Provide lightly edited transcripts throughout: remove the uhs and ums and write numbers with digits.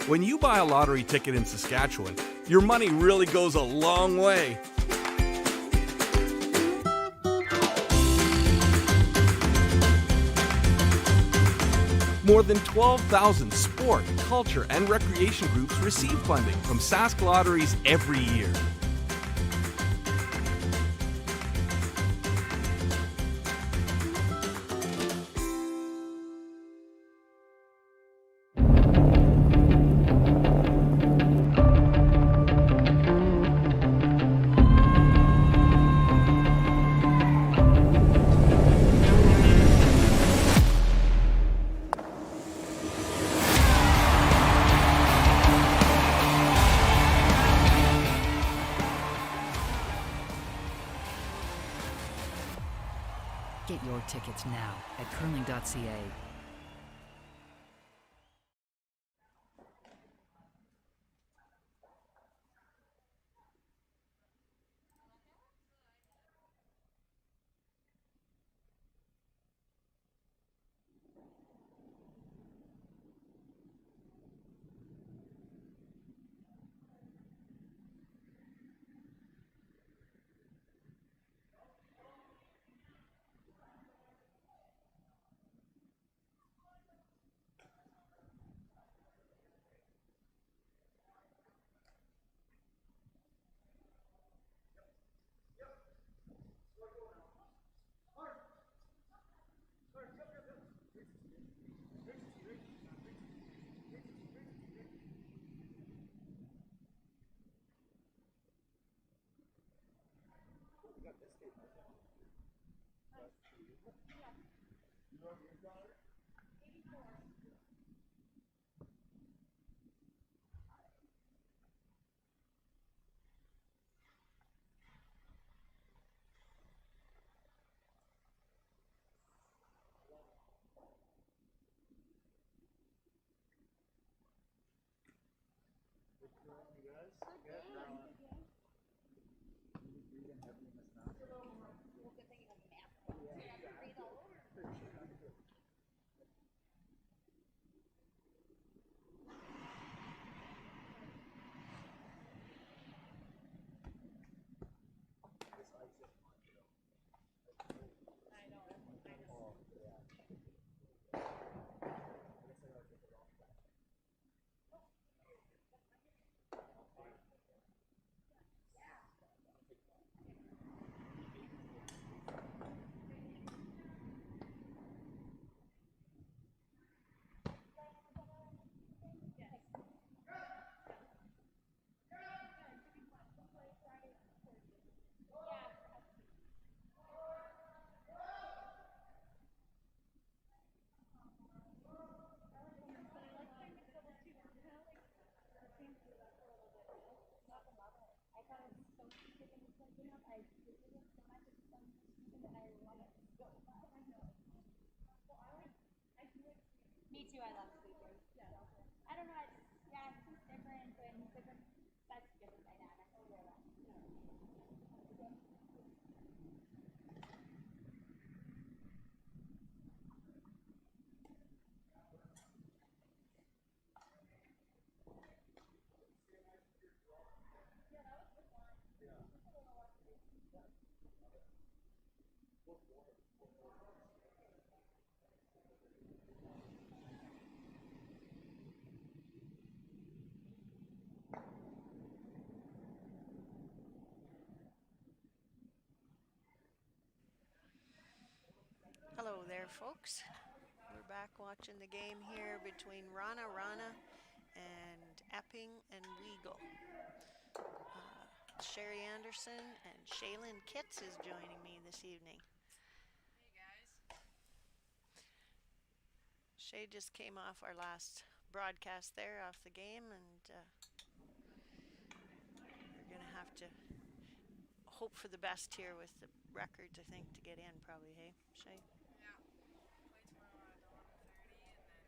When you buy a lottery ticket in Saskatchewan, your money really goes a long way. More than 12,000 sport, culture, and recreation groups receive funding from Sask Lotteries every year. Get your tickets now at curling.ca. Me too, I love sleepers. I don't know, it's different and different, that's different dynamic. Hello there, folks. We're back watching the game here between Wrana and Epping and Weagle. Sherry Anderson and Shaylin Kitts is joining me this evening. Hey guys. Shay just came off our last broadcast there off the game, and we're going to have to hope for the best here with the records, I think, to get in probably, hey, Shay? Yeah. Play tomorrow at 11:30 and then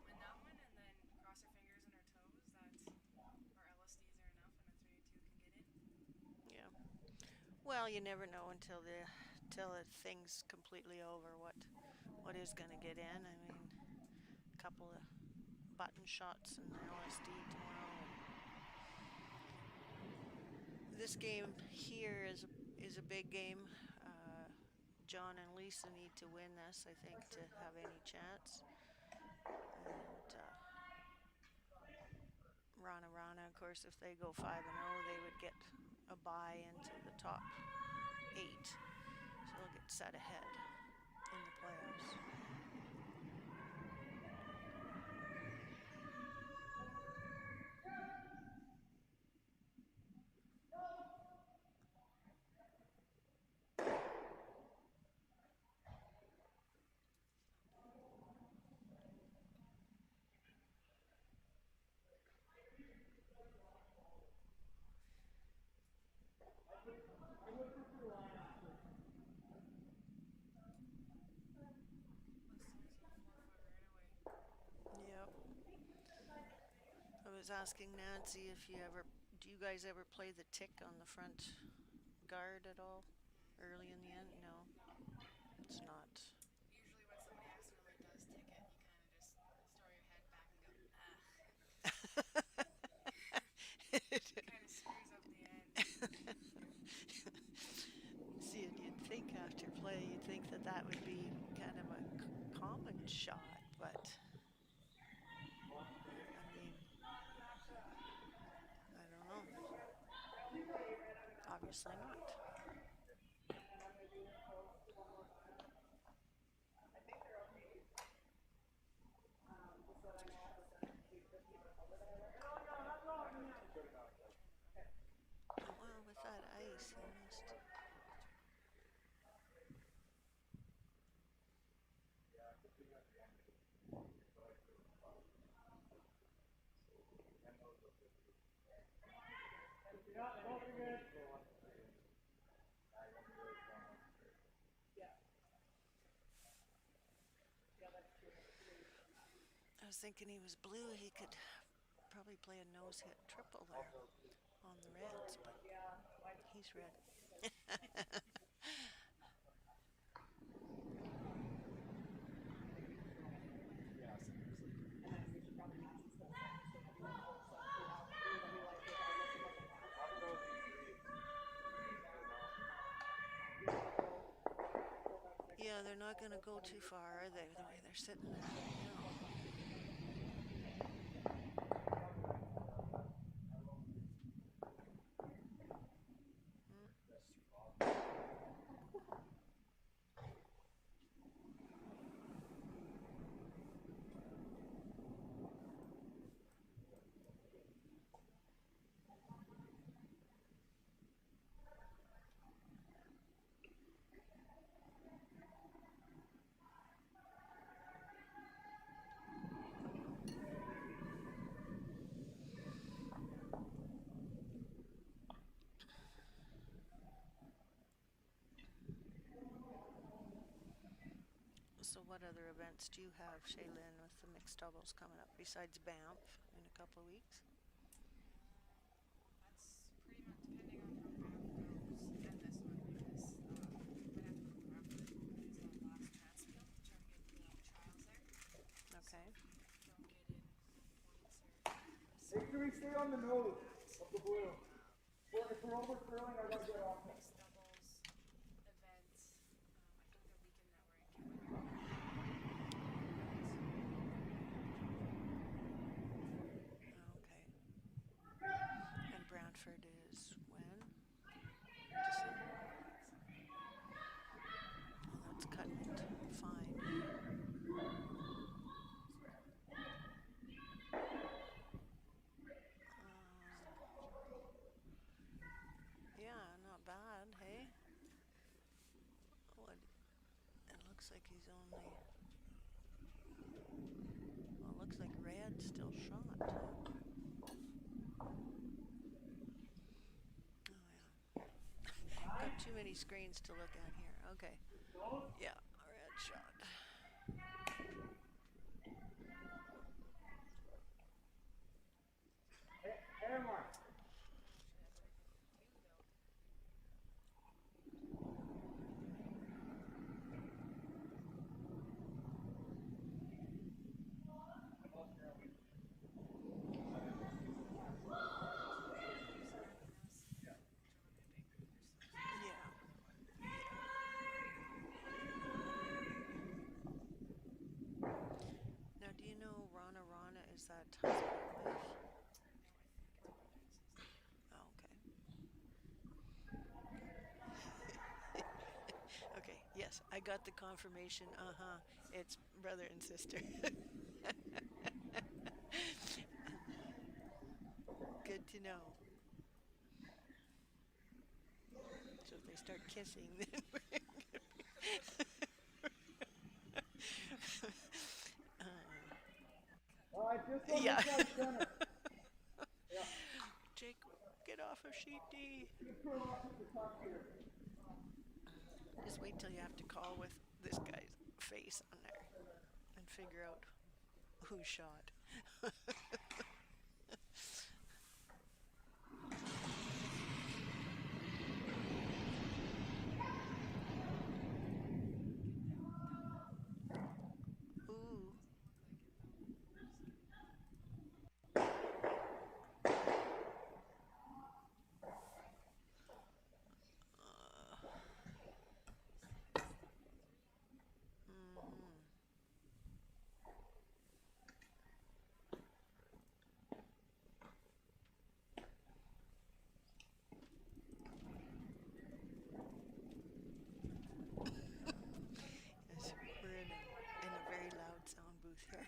win that one and then cross our fingers and our toes that our LSDs are enough and a 3-2 can get in. Yeah. Well, you never know until the thing's completely over what is going to get in. I mean, a couple of button shots in the LSD tomorrow. This game here is a big game. John and Lisa need to win this, I think, to have any chance. And Wrana, of course, if they go 5-0, they would get a bye into the top 8. So they'll get set ahead in the playoffs. Yep. I was asking Nancy if do you guys ever play the tick on the front guard at all? Early in the end? No, it's not. Usually when somebody accidentally does ticket, you kind of just store your head back and go, ah. It kind of screws up the end. See, and you'd think after play, you'd think that would be kind of a common shot, but I mean, I don't know. Obviously not. Well, with that ice, he must. I was thinking he was blue, he could probably play a nose hit triple there on the Reds, but he's red. Yeah, they're not going to go too far, are they, the way they're sitting there right now? So what other events do you have, Shaylin, with the mixed doubles coming up besides Banff in a couple of weeks? That's pretty much depending on how Banff goes and this one, because might have to go to Bradford as the last Martensville to try to get the trials there. Okay. So if you don't get in points or Victory, stay on the nose of the blue. If we're over curling, I gotta get off it. mixed doubles events, I think the weekend that we're in Canada. Okay. And Brantford is when? December. Well, that's cutting it fine. Yeah, not bad, hey? What? It looks like he's only. Well, it looks like red still shot. Oh yeah. Got too many screens to look at here. Okay. Yeah, red shot. Air mark. Yes, I got the confirmation. It's brother and sister. Good to know. So if they start kissing, then we're All right, just on yeah. this side center. Yeah. Jake, get off of sheet D. You can turn off at the top here. Just wait till you have to call with this guy's face on there and figure out who shot. Ooh. Mhm. Yes, we're in a very loud sound booth here.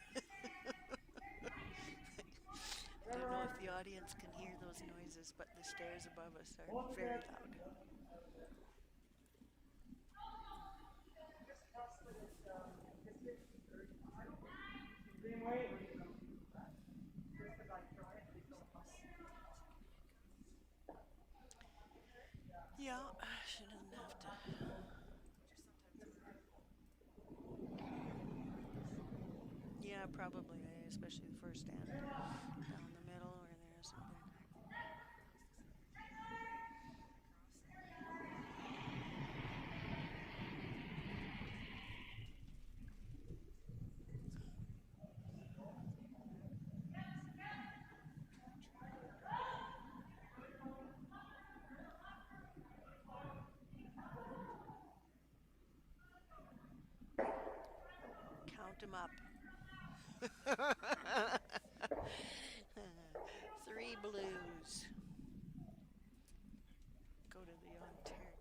I don't know if the audience can hear those noises, but the stairs above us are very loud. Green way. Yeah, she doesn't have to. Yeah, probably, especially the first stand down the middle or there or something. Count them up. 3 blues. Go to the Ontario.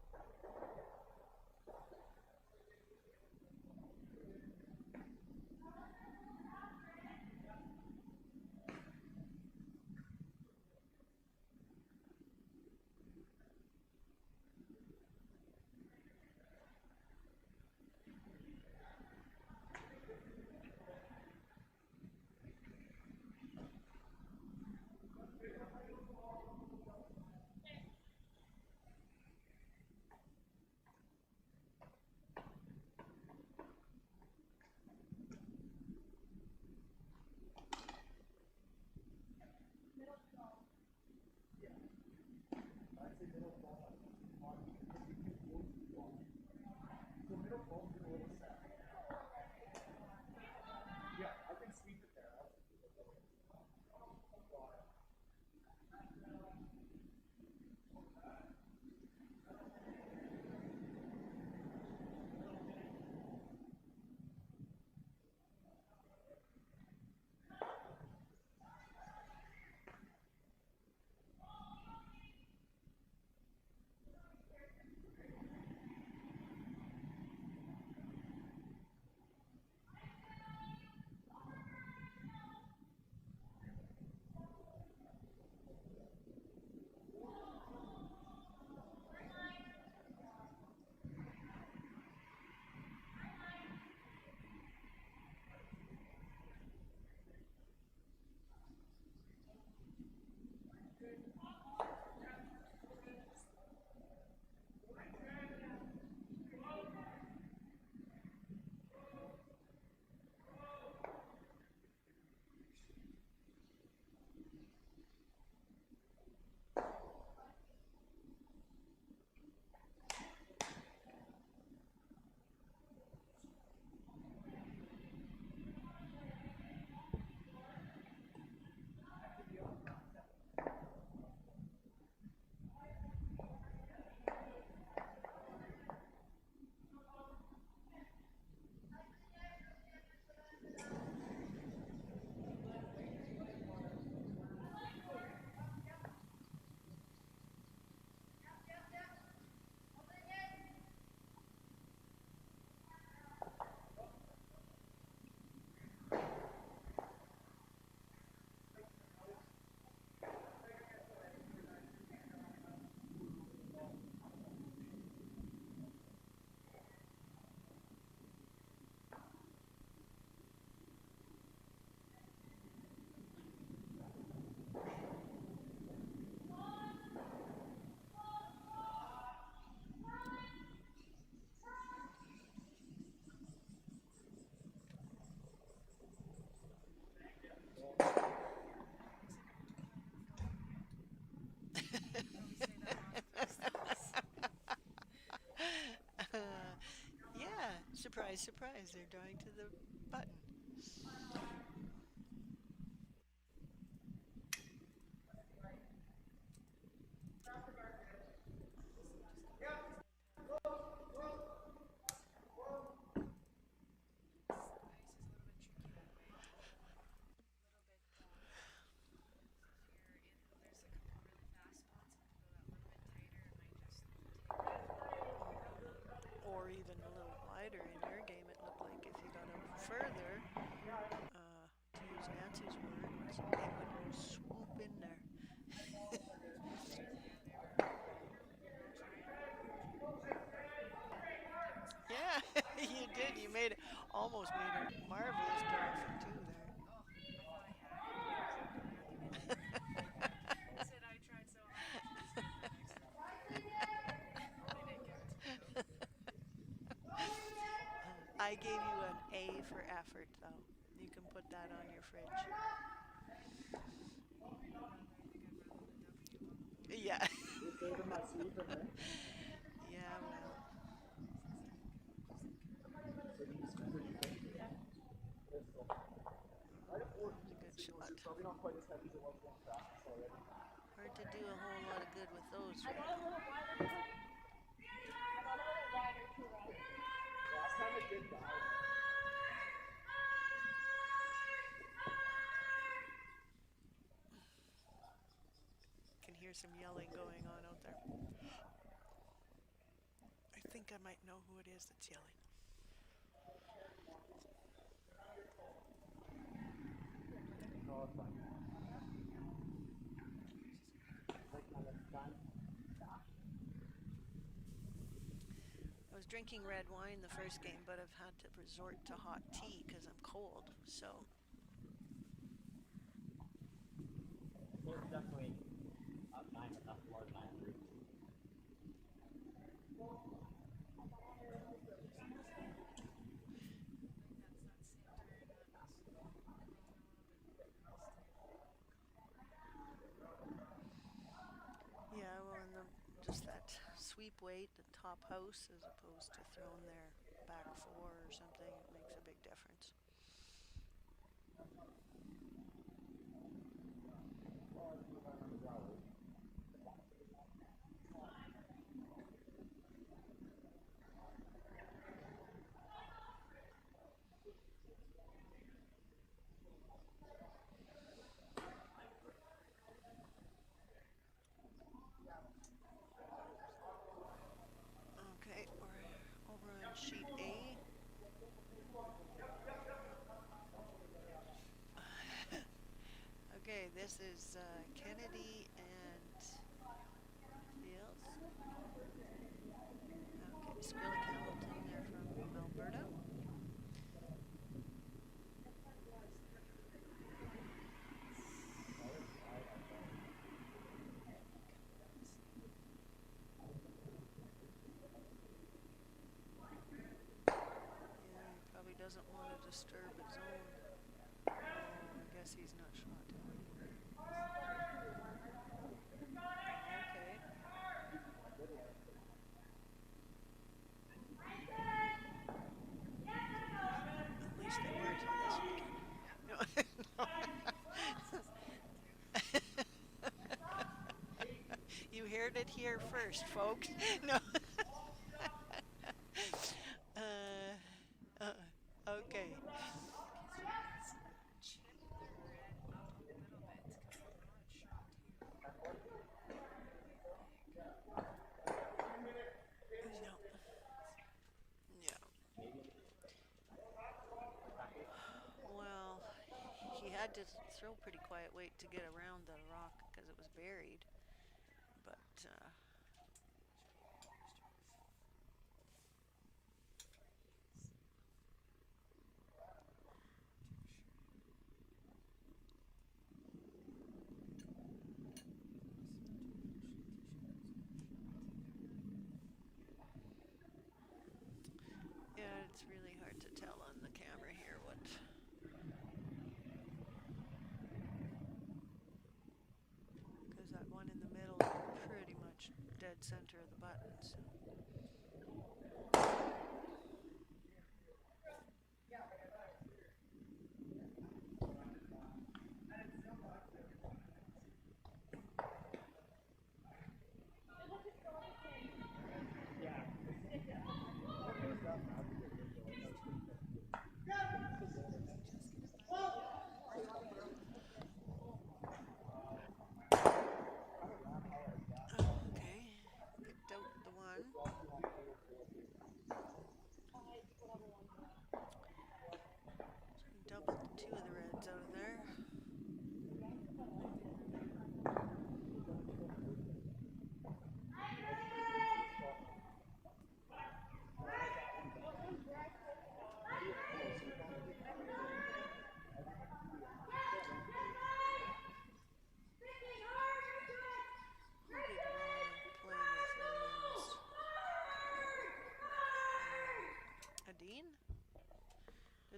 surprised. They're drawing to the button. Or even a little wider. In your game, it looked like if you got out further, to use Nancy's words, it would swoop in there. Yeah, you did. You made almost made a marvelous draw from two there. Said I tried so hard. I gave you an A for effort, though. You can put that on your fridge. Yeah. Yeah, well. Good shot. Probably not quite as heavy as it was going practice already. Hard to do a whole lot of good with those I right got a now. little wider. I got a little wider too, right? Last time it did die. Can hear some yelling going on out there. I think I might know who it is that's yelling. No, it's fine. I was drinking red wine the first game, but I've had to resort to hot tea because I'm cold, so. So it's definitely up 9, but that's more than 9 3. Yeah, well, and just that sweep weight, the top house, as opposed to throwing their back four or something, it makes a big difference. Okay, we're over on sheet A. Okay, this is Kennedy and Fields. Okay, Skrilik Hamilton there from Alberta. Yeah, he probably doesn't want to disturb his own. Oh, I guess he's not shot. Okay. At least they were till this weekend. No. You heard it here first, folks. No. Okay. Well, he had to throw pretty quiet weight to get around the rock because it was buried. But yeah, it's really hard to tell on the camera here what. Because that one in the middle is pretty much dead center of the buttons.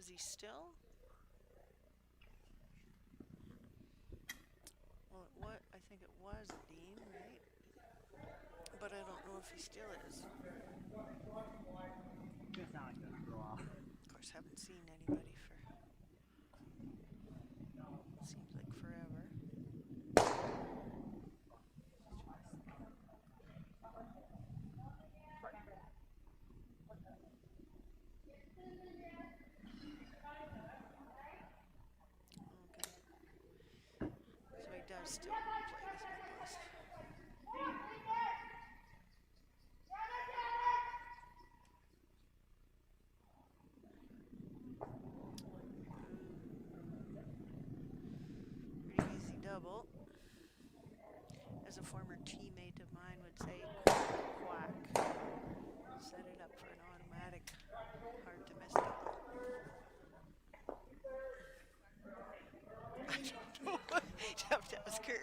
Was he still? Well, I think it was Dean, right? But I don't know if he still is. Just not like that for a while. Of course, haven't seen anybody for seems like forever. So he does still play with Nicholas. Pretty easy double. As a former teammate of mine would say, quack, quack. Set it up for an automatic, hard to miss double. I don't know. You have to ask her.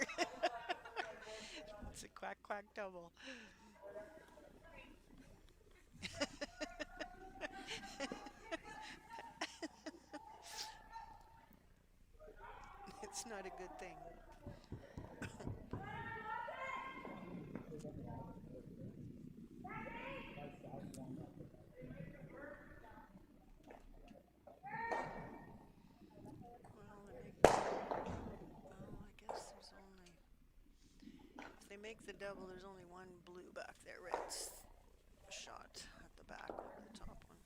It's a quack quack double. It's not a good thing. If they make the double, there's only one blue back there. Red's shot at the back over the top one.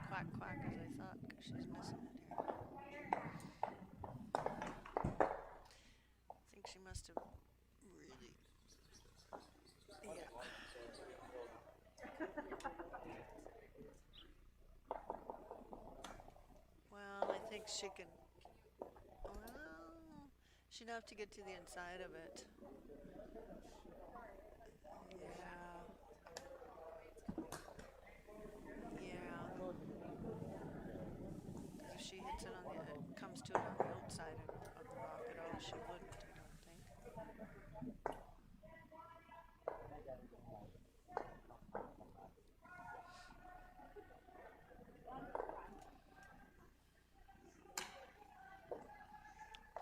Quack quack as I thought, because she's missing it here. I think she must have really, yeah. Well, I think she can, well, she'd have to get to the inside of it. If she hits it on the, comes to it on the outside of the rock at all, she wouldn't, I don't think.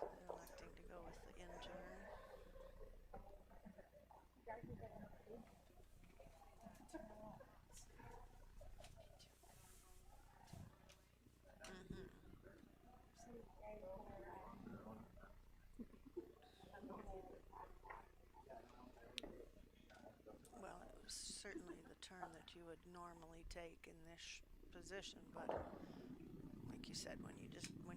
They're electing to go with the in-turn. Well, it was certainly the turn that you would normally take in this position, but like you said, when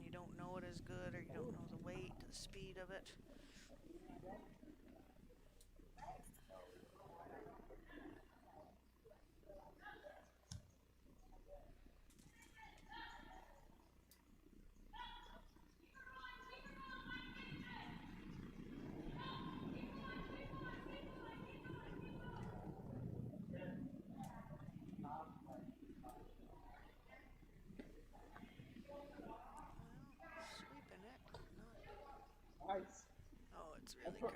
you don't know it as good, or you don't know the weight, the speed of it. Nice. Oh, it's really curling.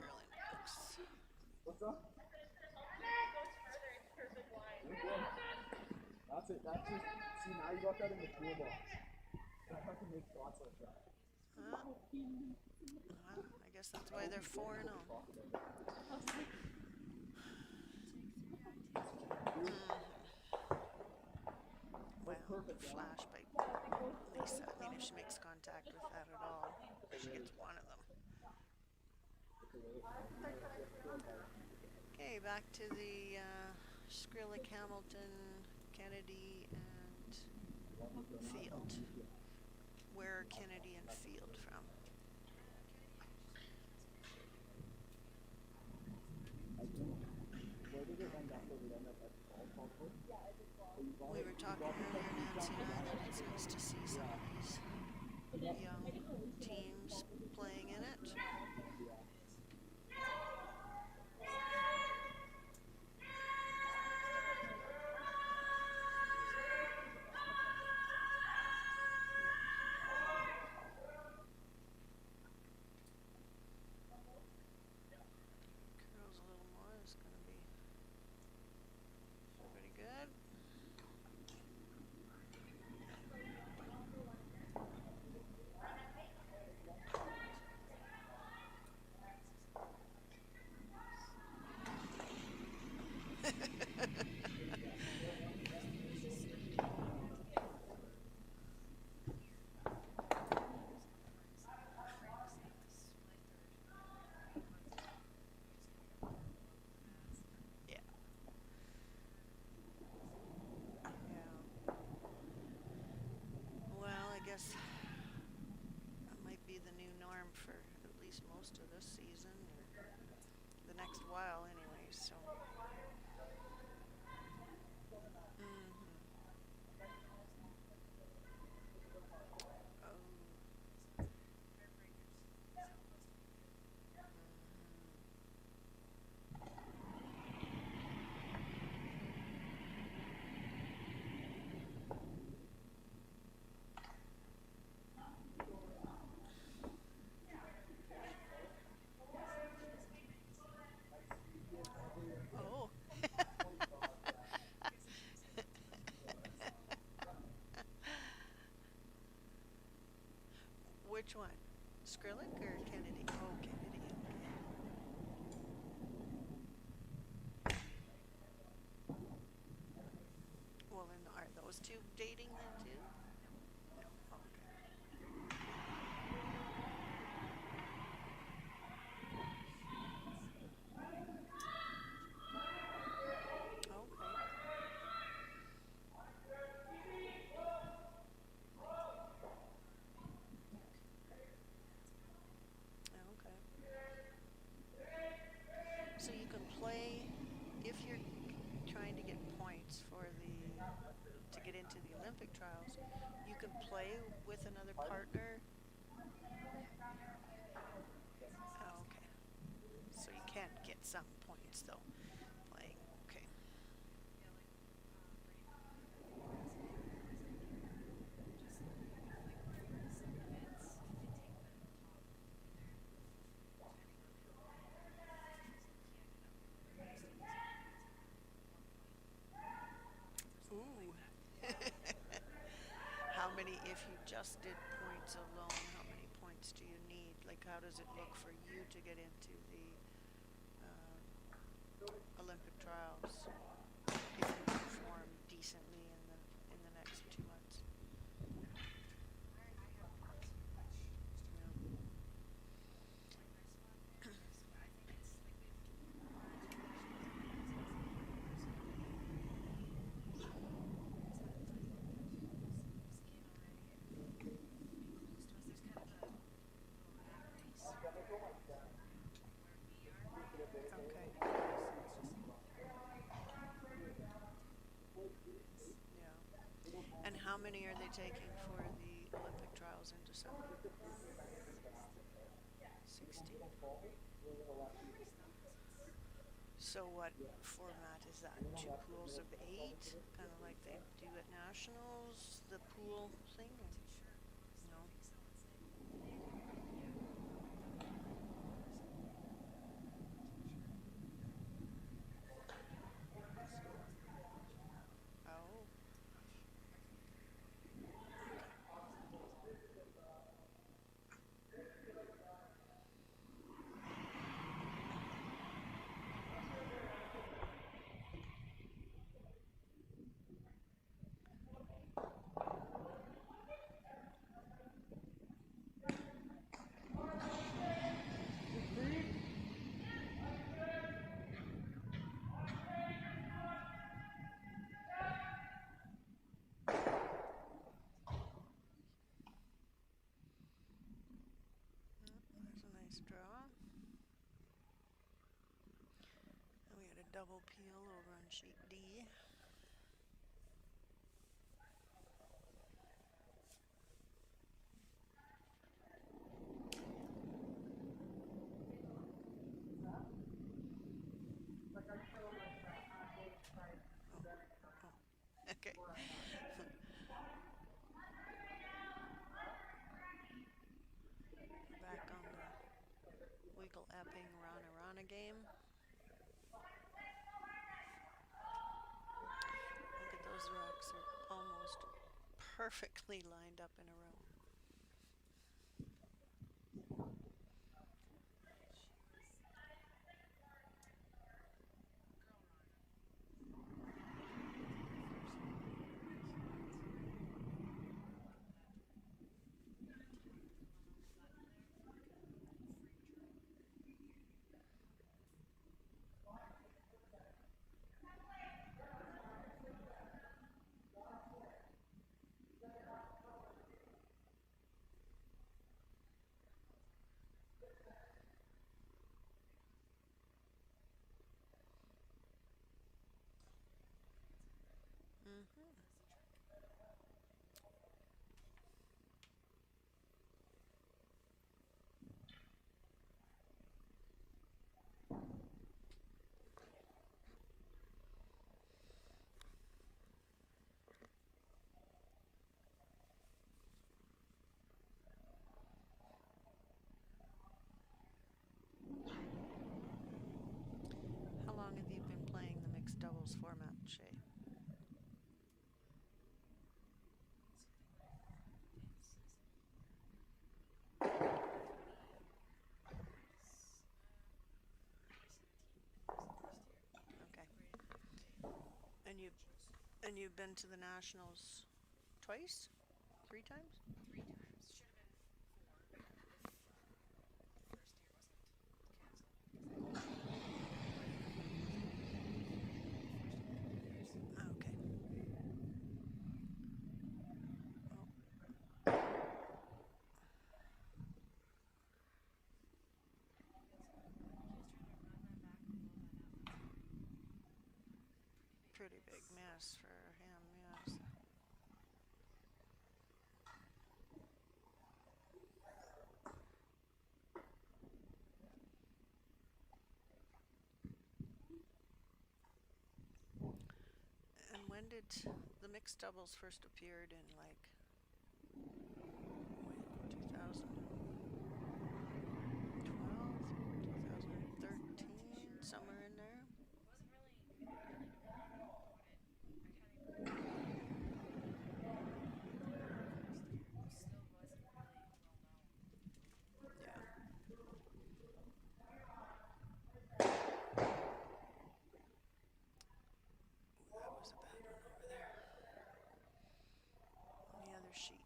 What's up? That's it. That's just, see, now you got that in the toolbox. That's how to make shots like that. Well, I guess that's why they're 4-0. Well, flash by Lisa. I mean, if she makes contact with that at all, she gets one of them. Okay, back to the Skrilik, Hamilton, Kennedy, and Field. Where are Kennedy and Field from? We were talking earlier, Nancy and I, that it's nice to see some of these young teams playing in it. least most of this season, or the next while, anyways. So. Oh. Which one? Skrilik or Kennedy? Oh, Kennedy. Okay. Well, then are those two dating then too? No. Okay. Okay. Okay. So you can play if you're trying to get points for to get into the Olympic trials. You can play with another partner. Oh, okay. So you can get some points though playing. Okay. Ooh. How many, if you just did points alone, how many points do you need? Like, how does it look for you to get into the Olympic trials if you perform decently in the next 2 months? Okay. Yeah. And how many are they taking for the Olympic trials in December? 16. So what format is that? 2 pools of 8? Kind of like they do at nationals, the pool thing? No. Oh. That's a nice draw. And we had a double peel over on sheet D. Okay. Back on the Weagle Epping Wrana game. Look at those rocks, are almost perfectly lined up in a row. And you've been to the Nationals twice? 3 times? 3 times. Should have been 4 if the first year wasn't canceled. Okay. Pretty big mess for him, yes. And when did the mixed doubles first appeared in, like, 2012, 2013, somewhere in there? It wasn't really known when it. I can't even. Still wasn't really well known. Yeah. That was a bad one over there. On the other sheet.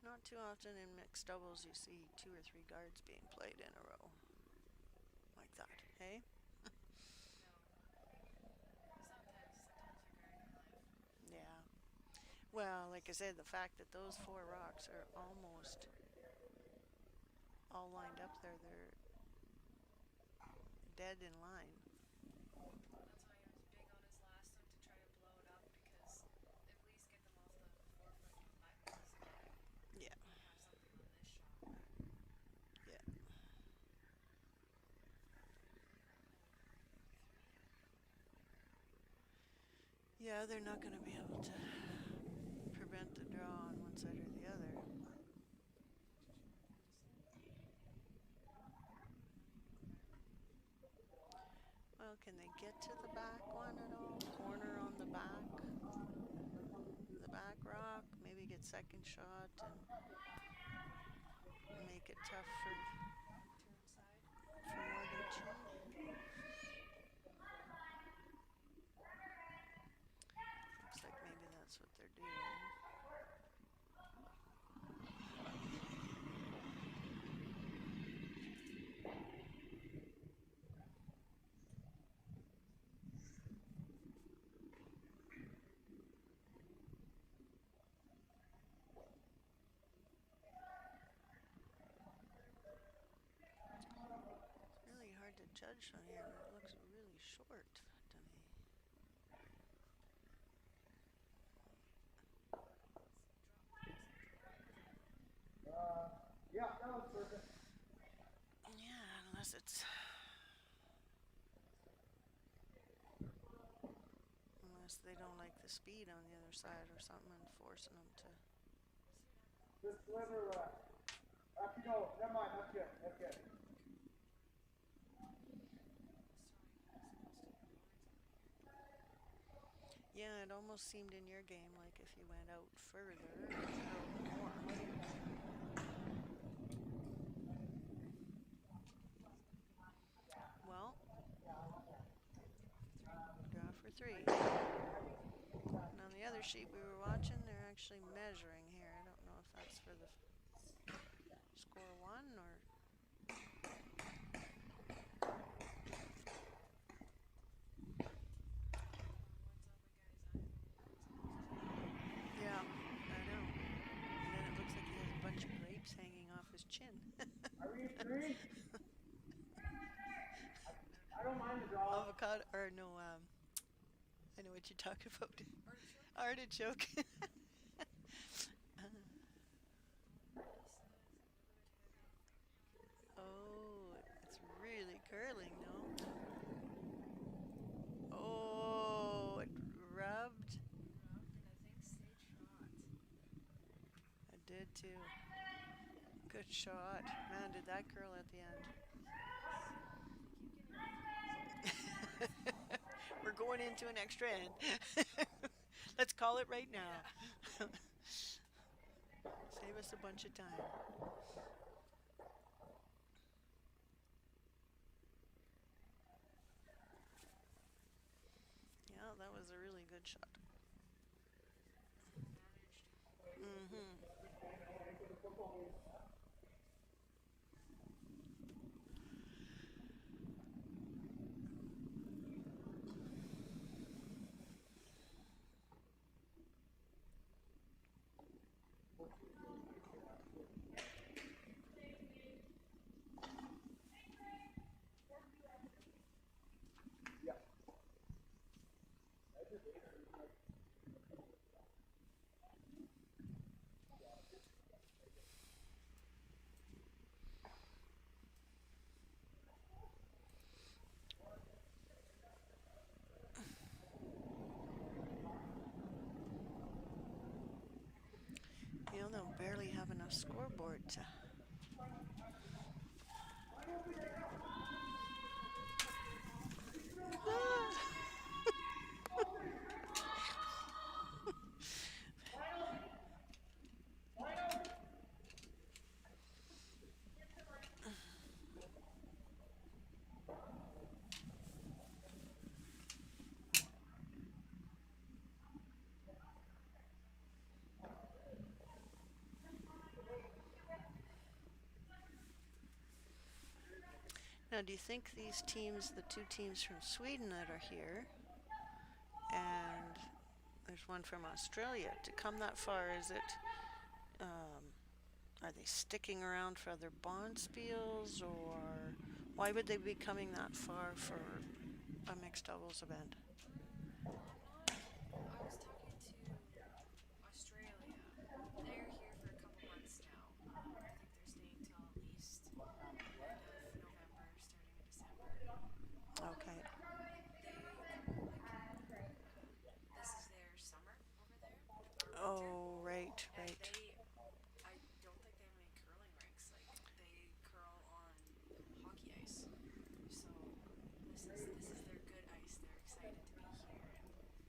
Not too often in mixed doubles you see 2 or 3 guards being played in a row. Like that, hey? Yeah. Well, like I said, the fact that those 4 rocks are almost all lined up there, they're dead in line. That's why I was big on his last one to try to blow it up because at least get them off the 4-foot buttons again. Yeah. Have something on this shot. Yeah. Yeah, they're not going to be able to prevent the draw on one side or the other. Well, can they get to the back one at all? Corner on the back rock, maybe get second shot and make it tough for more than 2. Looks like maybe that's what they're doing. It's really hard to judge from here, but it looks really short to me. Yeah, that was perfect. Yeah, unless it's... Unless they don't like the speed on the other side or something and forcing them to... Just deliver left. Actually, no, never mind, that's good, that's good. Yeah, it almost seemed in your game like if you went out further, out more. Well, draw for 3. And on the other sheet we were watching, they're actually measuring here. I don't know if that's for the score 1 or... Yeah, I know. And then it looks like he has a bunch of grapes hanging off his chin. Are we 3? I don't mind the draw. Avocado, or no, I know what you're talking about. Artichoke. Oh, it's really curling, no? Oh, it rubbed. I did too. Good shot. Man, did that curl at the end. We're going into an extra end. Let's call it right now. Save us a bunch of time. Yeah, that was a really good shot. Mm-hmm. You know, they'll barely have enough scoreboard to. Now, do you think these teams, the two teams from Sweden that are here, and there's one from Australia, to come that far, is it, are they sticking around for other bonspiels, or why would they be coming that far for a mixed doubles event? I was talking to Australia. They're here for a couple months now. I think they're staying till at least end of November, starting in December. Okay. This is their summer over there. Oh, right, And right. I don't think they have any curling rinks. Like they curl on hockey ice. So this is their good ice. They're excited to be here.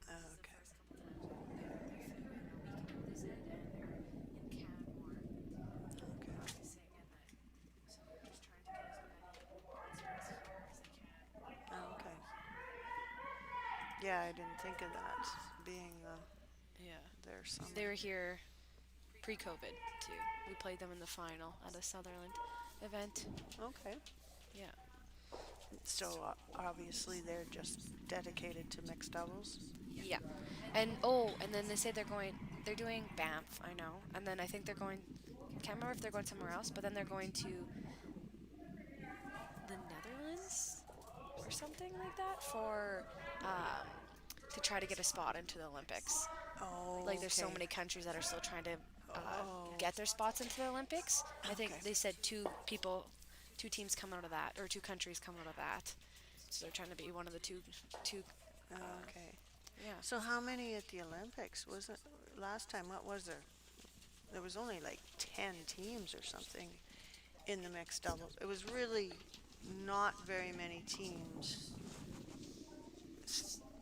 And this Okay. is the first couple times they flew in a week ago. They said, and they're in Canmore Okay. practicing, and then so they're just trying to get as many bonspiels here as they can. Okay. Yeah, I didn't think of that being Yeah. their summer. They were here pre-COVID too. We played them in the final at a Sutherland event. Okay. Yeah. So obviously they're just dedicated to mixed doubles. Yeah. And then they say they're doing Banff, I know. And then I think they're going, can't remember if they're going somewhere else, but then they're going to the Netherlands or something like that for to try to get a spot into the Olympics. Oh, Like there's so okay. many countries that are still trying to Oh. get their spots into the Olympics. I think Okay. they said two teams come out of that, or two countries come out of that. So they're trying to be one of the two. Okay. Yeah. So how many at the Olympics was it last time? What was there? There was only like 10 teams or something in the mixed doubles. It was really not very many teams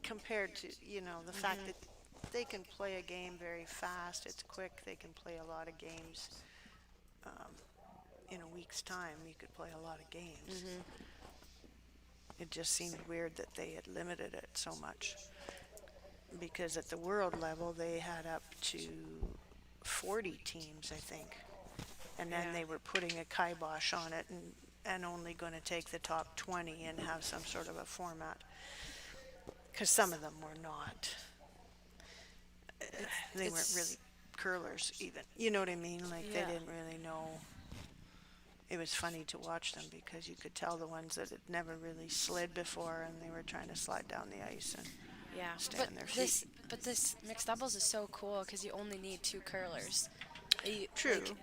compared to, the fact that they can play a game very fast. It's quick. They can play a lot of games. In a week's time, you could play a lot of games. It just seemed weird that they had limited it so much. Because at the world level, they had up to 40 teams, I think. And then Yeah. they were putting a kibosh on it and only going to take the top 20 and have some sort of a format. Because some of them were not. They weren't it's- really curlers even. You know what I mean? Like Yeah. they didn't really know. It was funny to watch them because you could tell the ones that had never really slid before and they were trying to slide down the ice and Yeah. stay But on their feet. this mixed doubles is so cool because you only need two curlers. True.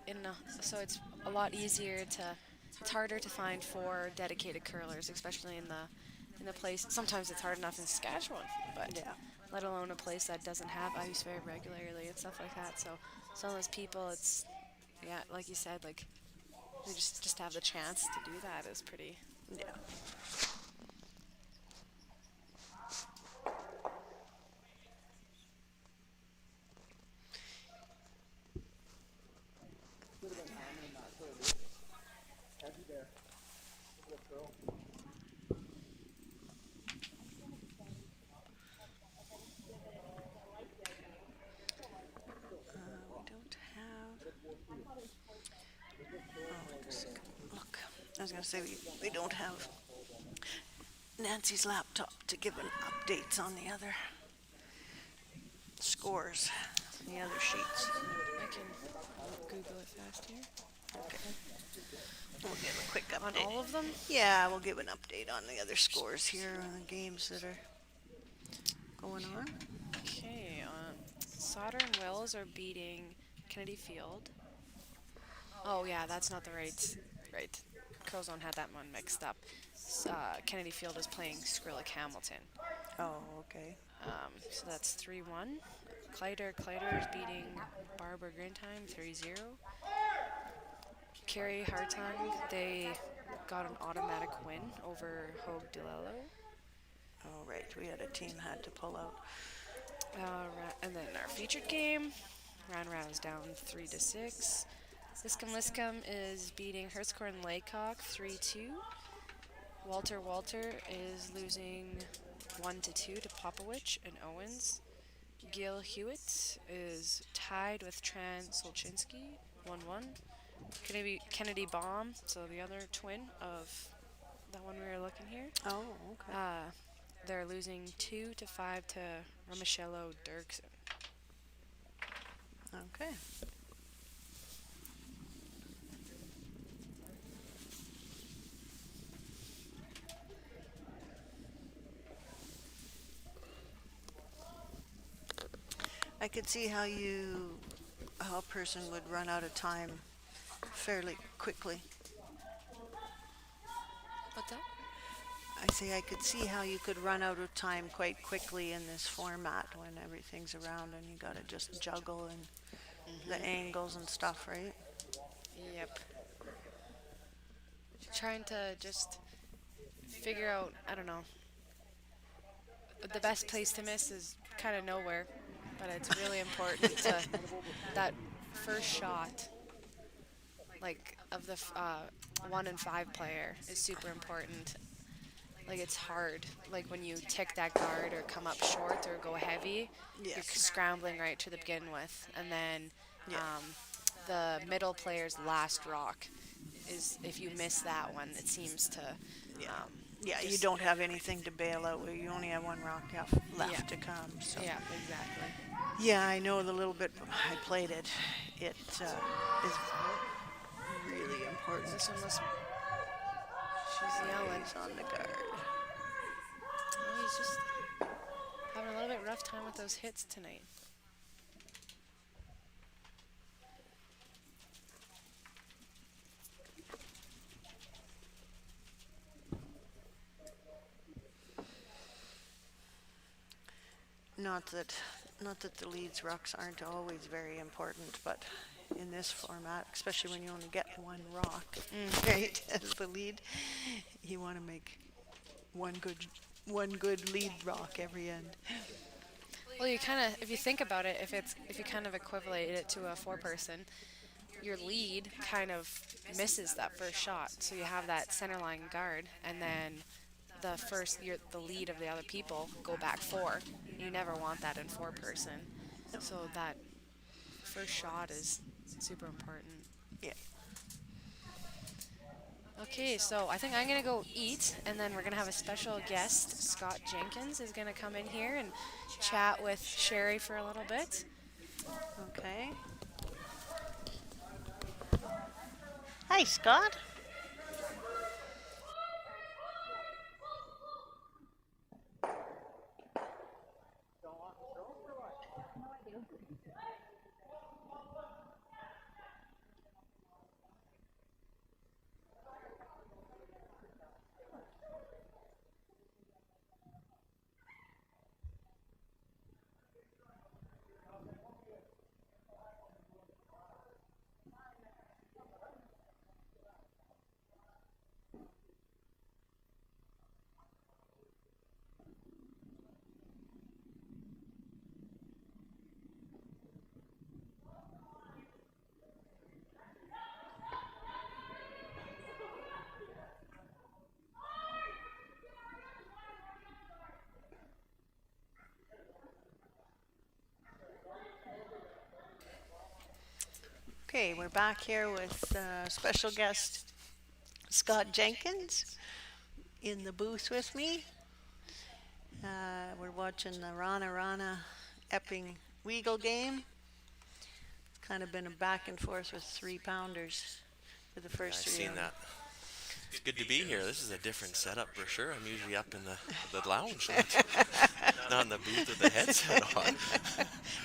So it's a lot easier to. It's harder to find 4 dedicated curlers, especially in the place. Sometimes it's hard enough in Saskatchewan, but Yeah. let alone a place that doesn't have ice very regularly and stuff like that. So some of those people, it's like you said, like they just have the chance to do that is pretty. Yeah. there. Good throw. We don't have. Oh, look, I was going to say we don't have Nancy's laptop to give an updates on the other scores, the other sheets. I can Google it fast here. Okay. We'll give a quick On update. all of them? Yeah, we'll give an update on the other scores here on the games that are going on. Okay, Sauter and Wills are beating Kennedy Field. Oh yeah, that's not the right. Crozone had that one mixed up. Kennedy Field is playing Skrilik Hamilton. Oh, okay. So that's 3-1. Kleiter is beating Barber Grindheim 3-0. Carey Hartung, they got an automatic win over Hoag Lello. Oh, right. We had a team had to pull out. And then our featured game, Wrana is down 3-6. Liscum is beating Hertzcorn Laycock 3-2. Walter is losing 1-2 to Popowich and Owens. Gil Hewitt is tied with Tran Solchinski 1-1. Kennedy Baum, so the other twin of that one we were looking here. Oh, okay. They're losing 2-5 to Ramichello Dirksen. Okay. I could see how a person would run out of time fairly quickly. What's that? I say I could see how you could run out of time quite quickly in this format when everything's around and you gotta just juggle and the angles and stuff, right? Yep. Trying to just figure out, I don't know. The best place to miss is kind of nowhere, but it's really important to that first shot, like of the 1 and 5 player, is super important. Like it's hard, like when you tick that guard or come up short or go heavy, you're scrambling right to the begin with, and then the middle player's last rock is, if you miss that one, it seems to you don't have anything to bail out where you only have one rock left to come. So. Yeah, exactly. Yeah, I know the little bit I played it. It is really important. This one was. She's yelling. He's on the guard. Oh, he's just having a little bit rough time with those hits tonight. Not that the leads rocks aren't always very important, but in this format, especially when you only get one rock, right, as the lead, you want to make one good lead rock every end. Well, you kind of, if you think about it, if you kind of equivalent it to a 4-person, your lead kind of misses that first shot, so you have that center line guard, and then the lead of the other people go back 4. You never want that in 4-person. So that first shot is super important. Yeah. Okay, so I think I'm going to go eat, and then we're going to have a special guest. Scott Jenkins is going to come in here and chat with Sherry for a little bit. Okay. Hi, Scott. Okay, we're back here with special guest Scott Jenkins in the booth with me. We're watching the Wrana Epping Weagle game. It's kind of been a back and forth with 3-pounders for the first I've three. seen that. It's good to be here. This is a different setup for sure. I'm usually up in the lounge, not in the booth with the headset on.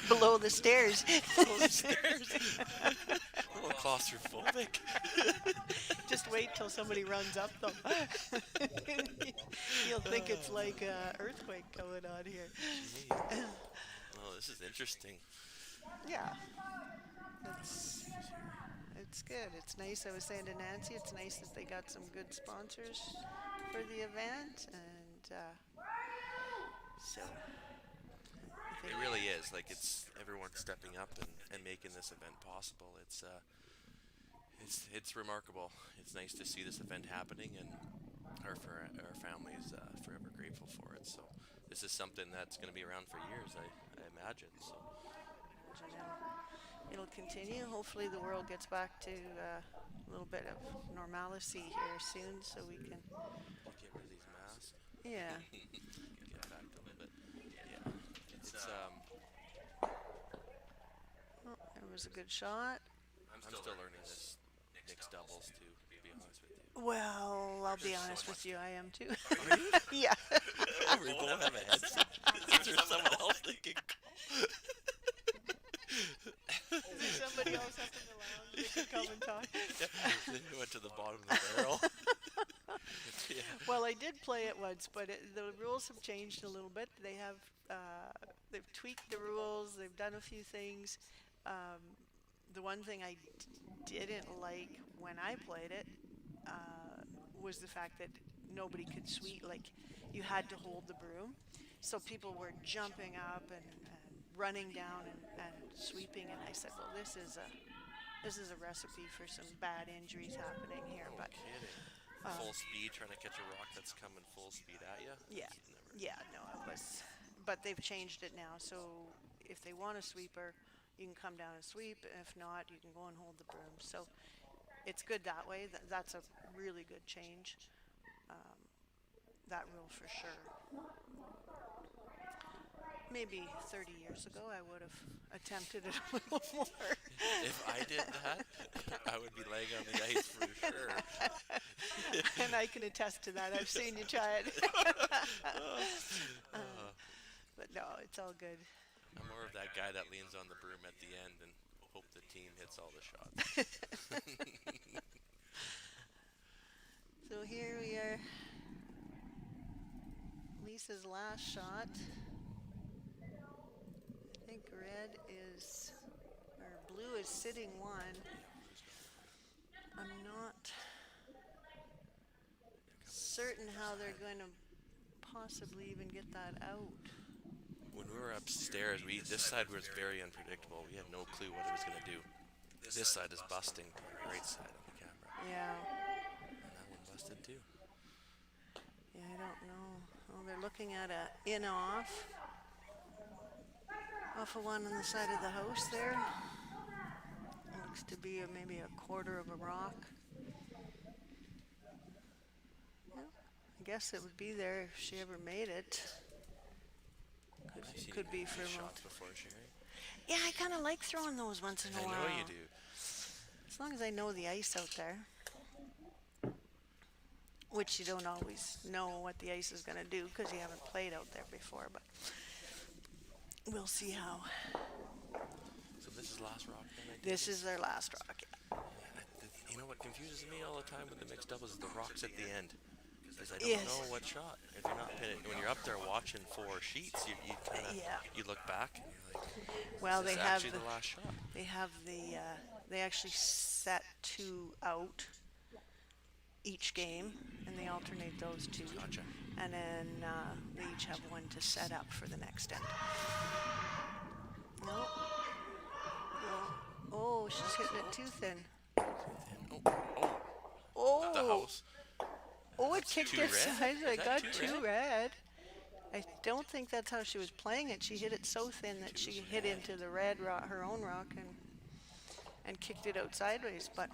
Below the stairs. Below the stairs. A little claustrophobic. Just wait till somebody runs up them. You'll think it's like an earthquake going on here. Oh, this is interesting. Yeah. It's good. It's nice. I was saying to Nancy, it's nice that they got some good sponsors for the event, and so It really is. Like, it's everyone stepping up and making this event possible. It's remarkable. It's nice to see this event happening, and our families forever grateful for it. So this is something that's going to be around for years, I imagine. So it'll continue. Hopefully the world gets back to a little bit of normalcy here soon, so we can get rid of these masks. Yeah. Get back to a little bit. Yeah. It's Oh, there was a good shot. I'm still learning this mixed doubles too, to be honest with you. Well, I'll be honest with you, I am too. Are you? Yeah. We both have a headset. Is there someone else that can call? Is there somebody else up in the lounge that can come and talk? They went to the bottom of the barrel. Yeah. Well, I did play it once, but the rules have changed a little bit. They have they've tweaked the rules. They've done a few things. The one thing I didn't like when I played it was the fact that nobody could sweep. Like, you had to hold the broom, so people were jumping up and running down and sweeping. And I said, well, this is a recipe for some bad injuries happening here. No But kidding. Full speed, trying to catch a rock that's coming full speed at you. yeah, no, it was. But they've changed it now, so if they want a sweeper, you can come down and sweep. If not, you can go and hold the broom. So it's good that way. That's a really good change. That rule for sure. Maybe 30 years ago, I would have attempted it a little more. If I did that, I would be laying on the ice for sure. And I can attest to that. I've seen you try it. But no, it's all good. I'm more of that guy that leans on the broom at the end and hope the team hits all the shots. So here we are. Lisa's last shot. I think red is, or blue is sitting one. I'm not certain how they're going to possibly even get that out. When we were upstairs, this side was very unpredictable. We had no clue what it was going to do. This side is busting to the right side on the camera. Yeah. And that one busted too. Yeah, I don't know. Oh, they're looking at a in-off. Off of one on the side of the house there. Looks to be maybe a quarter of a rock. Yeah, I guess it would be there if she ever made it. Could be for shots before, Sherry. Yeah, I kind of like throwing those once in a while. I know you do. As long as I know the ice out there. Which you don't always know what the ice is going to do because you haven't played out there before, but we'll see how. So this is last rock then, I think? This is their last rock, yeah. You know what confuses me all the time with the mixed doubles is the rocks at the end. Because I don't know what shot. If you're not pinning, when you're up there watching 4 sheets, you kind of you look back and you're like, well, is they this have actually the last shot? They have they actually set 2 out each game, and they alternate those 2. Gotcha. And then they each have 1 to set up for the next end. No. Oh, she's hitting it too thin. Oh. The house. Oh, it That's kicked too it red? sides. I Is that got too too red. I don't think that's how she was playing it. She hit it so thin that she hit into the red rock, her own rock, and and kicked it out sideways, but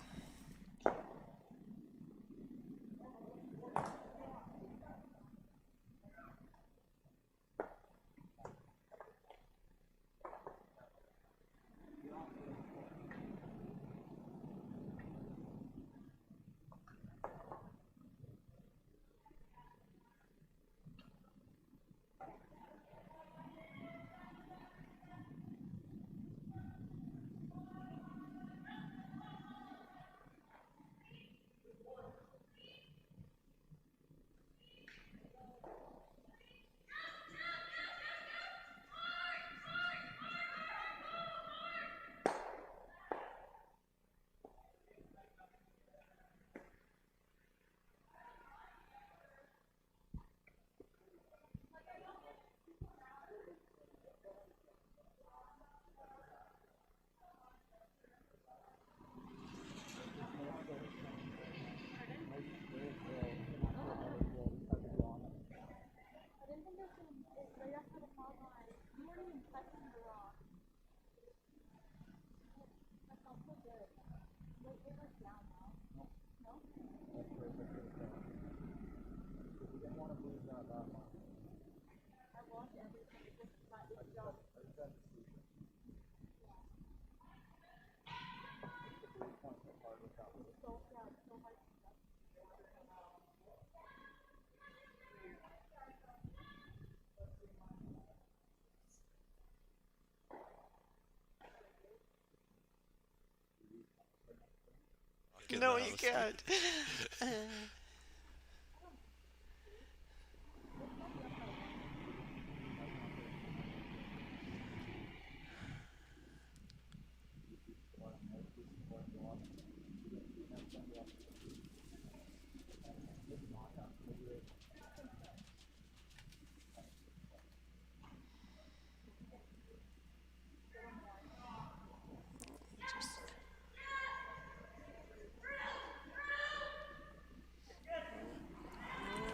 no, you can't.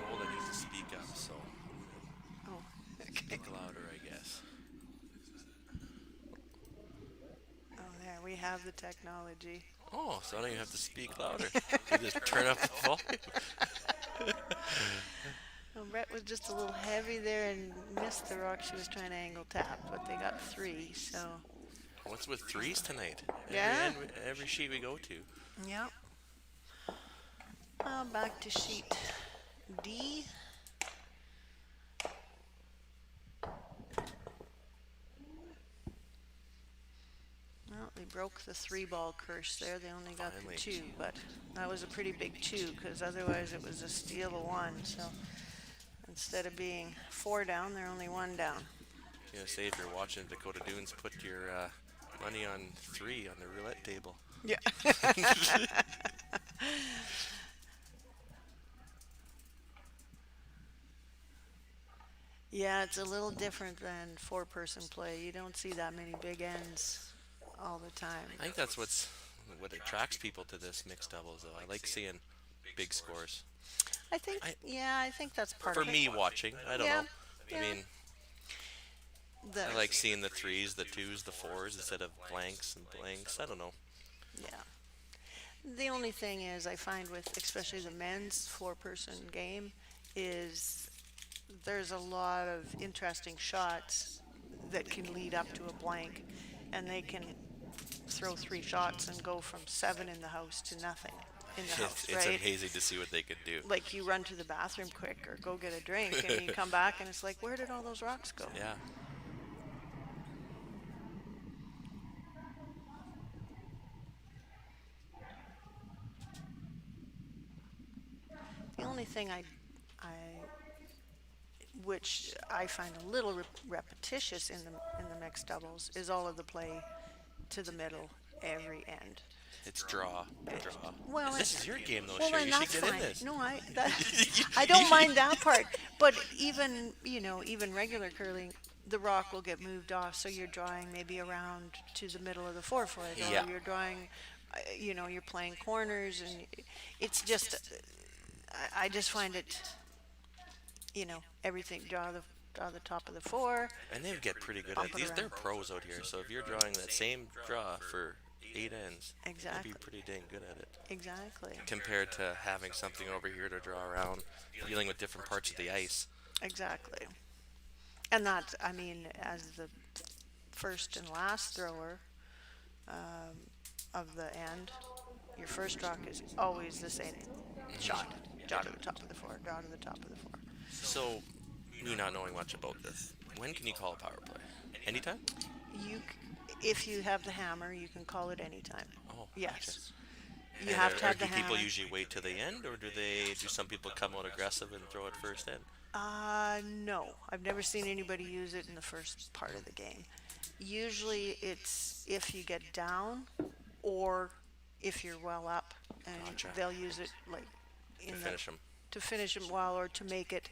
Told I need to speak up, so Oh, okay. speak louder, I guess. Oh, there we have the technology. Oh, so I don't even have to speak louder. You just turn up the volume. Well, Brett was just a little heavy there and missed the rock she was trying to angle tap, but they got 3, so. What's with threes tonight? Yeah? Every sheet we go to. Yep. Back to sheet D. Well, they broke the 3-ball curse there. They only got Finally. the 2, but that was a pretty big 2 because otherwise it was a steal of 1. So instead of being 4 down, they're only 1 down. You know, say if you're watching Dakota Dunes, put your money on 3 on the roulette table. Yeah. Yeah, it's a little different than 4-person play. You don't see that many big ends all the time. I think that's what attracts people to this mixed doubles, though. I like seeing big scores. I think that's part For of it. me watching, I don't Yeah, know. yeah. I mean, I like seeing the 3s, the 2s, the 4s instead of blanks and blanks. I don't know. Yeah. The only thing is I find with especially the men's 4-person game is there's a lot of interesting shots that can lead up to a blank, and they can throw 3 shots and go from 7 in the house to nothing in the house, It's right? amazing to see what they could do. Like you run to the bathroom quick or go get a drink and you come back and it's like, where did all those rocks go? Yeah. The only thing which I find a little repetitious in the mixed doubles is all of the play to the middle every end. It's draw. Well, This is your game, though, well, Sherry. then You should that's get fine. in this. No, I don't mind that part. But even regular curling, the rock will get moved off, so you're drawing maybe around to the middle of the 4-foot, or Yeah. you're drawing, you're playing corners, and it's just, I just find it, everything draw the top of the 4. And they get pretty good Bump at it these. They're around. pros out here. So if you're drawing that same draw for 8 ends. Exactly. You'd be pretty dang good at it. Exactly. Compared to having something over here to draw around, dealing with different parts of the ice. Exactly. And that, I mean, as the first and last thrower of the end, your first rock is always the same shot. Draw to the top of the four, draw to the top of the four. So, me not knowing much about this, when can you call a power play? Anytime? If you have the hammer, you can call it anytime. Oh, yes. Gotcha. You have to have the do hammer. people usually wait till the end, or do some people come out aggressive and throw it first in? No. I've never seen anybody use it in the first part of the game. Usually it's if you get down or if you're well up, and Gotcha. they'll use it like To finish them. to finish them well, or to make it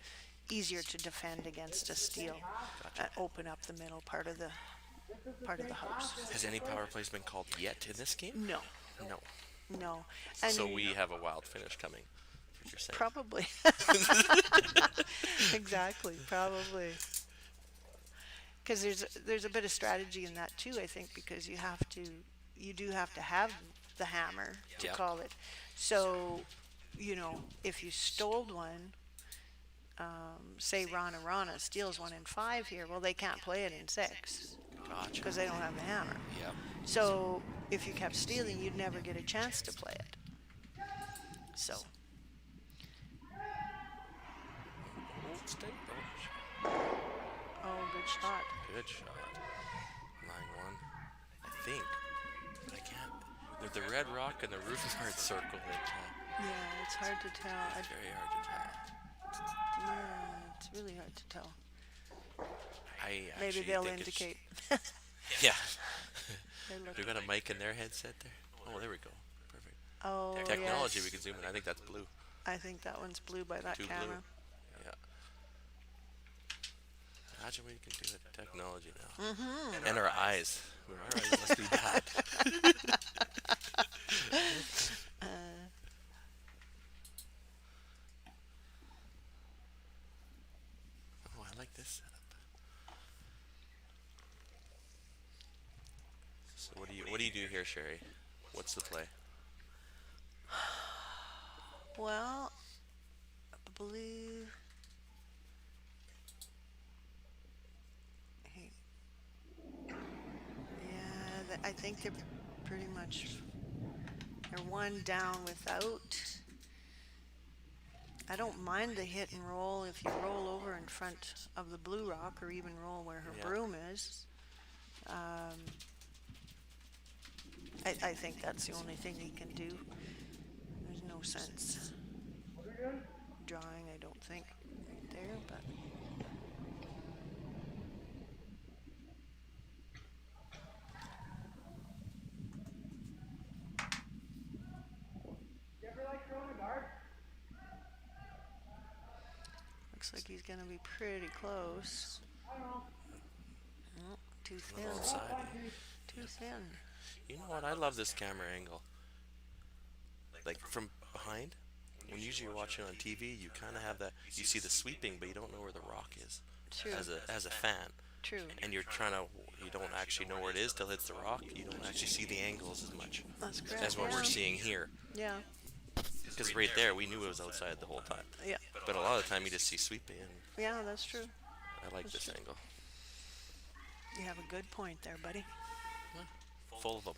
easier to defend against a steal. Gotcha. Open up the middle part of the house. Has any power plays been called yet in this game? No. No. No. And So we have a wild finish coming. What you're saying? probably. Exactly. Probably. Because there's a bit of strategy in that too, I think, because you do have to have the hammer to Yeah. call it. So, if you stole one, say Wrana steals one in 5 here, well, they can't play it in 6 Gotcha. because they don't have the hammer. Yeah. So if you kept stealing, you'd never get a chance to play it. So. Hold state. Oh, good shot. Good shot. 9-1. I think. But I can't. With the red rock and the roof guard circle, Yeah, it's hard to tell. it's very hard to tell. Yeah, it's really hard to tell. I Maybe actually they'll think indicate. Yeah. They look- Do we got a mic in their headset there? Oh, there we go. Perfect. Oh, Technology, yes. we can zoom in. I think that's blue. I think that one's blue by that Too camera. blue. Yeah. Imagine what you can do with technology now. Mm-hmm. And our eyes. Our eyes must be bad. Oh, I like this setup. So what do you do here, Sherry? What's the play? Well, I believe. Yeah, I think they're pretty much. They're one down without. I don't mind the hit and roll if you roll over in front of the blue rock, or even roll where her Yeah. broom is. I think that's the only thing he can do. There's no sense drawing, I don't think, right there, but. Looks like he's gonna be pretty close. Oh, too thin. Outside. Too thin. You know what? I love this camera angle. Like from behind, when usually you're watching on TV, you kind of have that. You see the sweeping, but you don't know where the rock is. True. As a fan. True. And you don't actually know where it is till it hits the rock. You don't actually see the angles as much That's correct. as what yeah. we're seeing here. Yeah. Because right there, we knew it was outside the whole time. Yeah. But a lot of the time, you just see sweeping, and Yeah, that's true. I like this angle. You have a good point there, buddy. Full of them.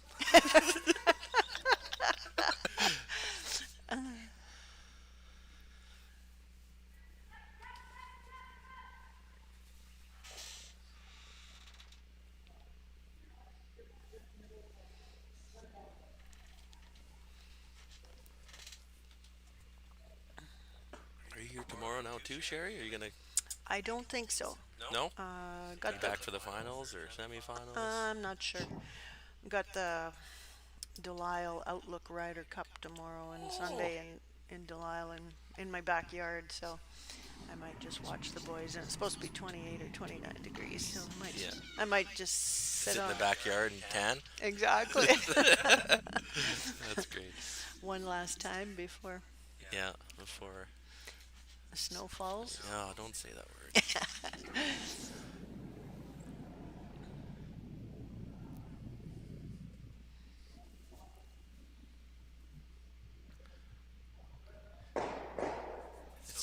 Are you here tomorrow now too, Sherry? Are you gonna? I don't think so. No. Got You the. back for the finals or semifinals? I'm not sure. Got the Delisle Outlook Ryder Cup tomorrow and Sunday in Delisle in my backyard, so I might just watch the boys. And it's supposed to be 28 or 29 degrees, so I might just sit Sit in on the backyard and tan. Exactly. That's great. One last time before Yeah, before. the snow falls. No, don't say that word.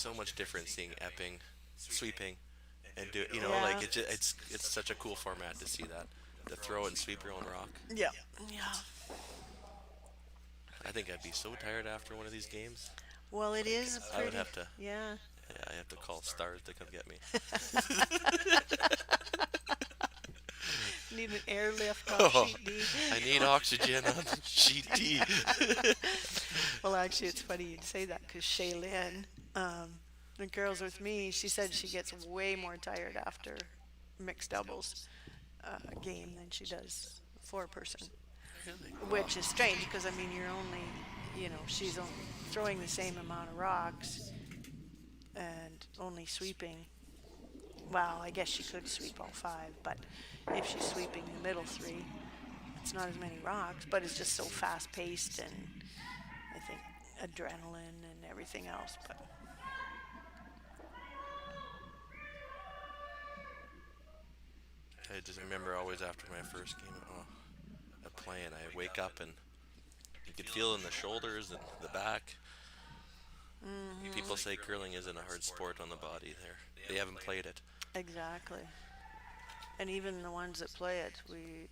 so much different seeing Epping sweeping and do Yeah. like it's such a cool format to see that, to throw and sweep your own rock. Yeah. Yeah. I think I'd be so tired after one of these games. Well, it is a I would pretty. have to. Yeah. Yeah, I have to call Stars to come get me. Need an airlift on Oh, sheet D. I need oxygen on sheet D. Well, actually, it's funny you'd say that because Shaylin, the girls with me, she said she gets way more tired after mixed doubles game than she does four-person, which is strange because I mean you're only, she's only throwing the same amount of rocks and only sweeping. Well, I guess she could sweep all five, but if she's sweeping the middle three, it's not as many rocks, but it's just so fast-paced and I think adrenaline and everything else. But I just remember always after my first game of playing, I wake up and you could feel it in the shoulders and the back. People say curling isn't a hard sport on the body. They haven't played it. exactly. And even the ones that play it,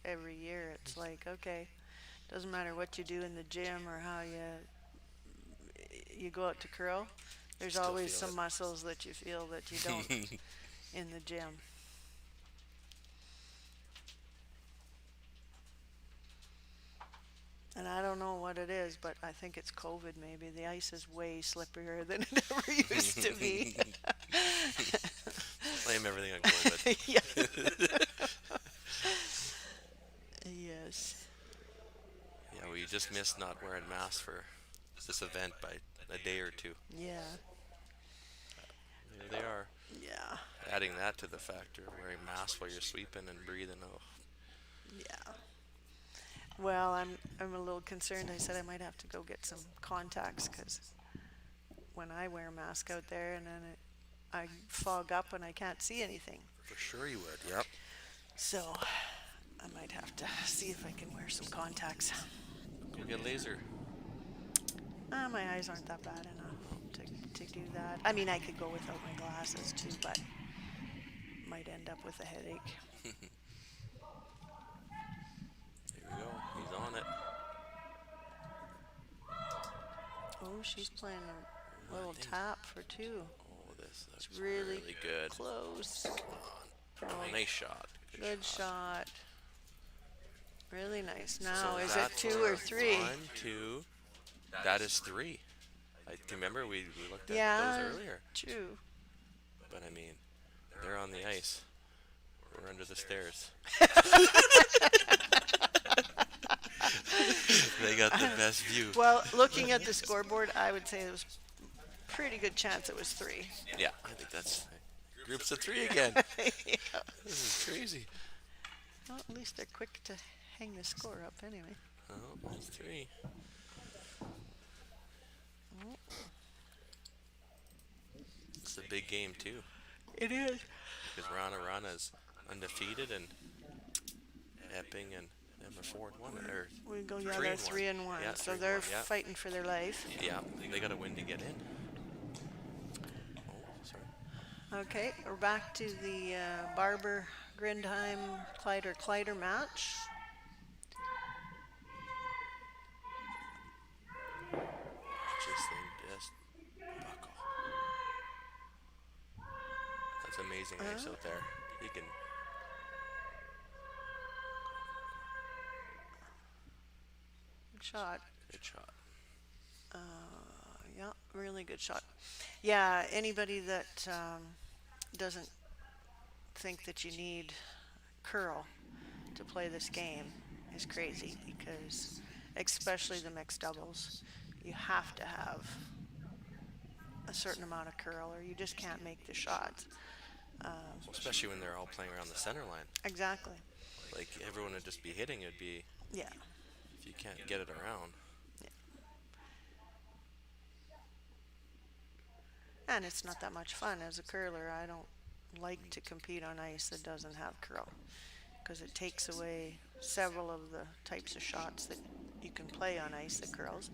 every year it's like, okay, doesn't matter what you do in the gym or how you go out to curl, there's Still always feel some it. muscles that you feel that you don't in the gym. And I don't know what it is, but I think it's COVID maybe. The ice is way slipperier than it ever used to be. Blame everything on COVID. Yeah. Yes. Yeah, we just missed not wearing masks for this event by a day or two. Yeah. There they are, Yeah. adding that to the factor of wearing masks while you're sweeping and breathing. Oh, Yeah. Well, I'm a little concerned. I said I might have to go get some contacts because when I wear a mask out there and then I fog up and I can't see anything. for sure you would. Yep. So I might have to see if I can wear some contacts. Go get laser. My eyes aren't that bad enough to do that. I mean, I could go without my glasses too, but might end up with a headache. Here we go. He's on it. Oh, she's playing a little think- tap for two. Oh, this looks It's really good. close. Oh, nice shot. Good shot. Really nice. So Now, is it that's 2 or 3? 1, 2. That is 3. I remember we looked at Yeah, those earlier. true. But I mean, they're on the ice. We're under the stairs. They got the best view. Well, looking at the scoreboard, I would say it was pretty good chance it was 3. Yeah, I think that's groups of 3 again. Yeah. This is crazy. Well, at least they're quick to hang the score up anyway. Oh, that's 3. It's a big game too, It is. because Wrana's undefeated and Epping and them are 4-1 or We go, 3 yeah, they're and 1. 3 and 1. Yeah, So 3 and they're 1, yeah. fighting for their life. Yeah, they got to win to get in. Oh, sorry. Okay, we're back to the Barber, Grindheim, Kleiter match. Watch this thing just buckle. That's amazing ice out there. You can. Good shot. Good shot. Yeah, really good shot. Yeah, anybody that doesn't think that you need curl to play this game is crazy, because especially the mixed doubles, you have to have a certain amount of curl or you just can't make the shots. Especially when they're all playing around the center line. Exactly. Like everyone would just be hitting. It'd be Yeah. if you can't get it around. And it's not that much fun as a curler. I don't like to compete on ice that doesn't have curl, because it takes away several of the types of shots that you can play on ice that curls.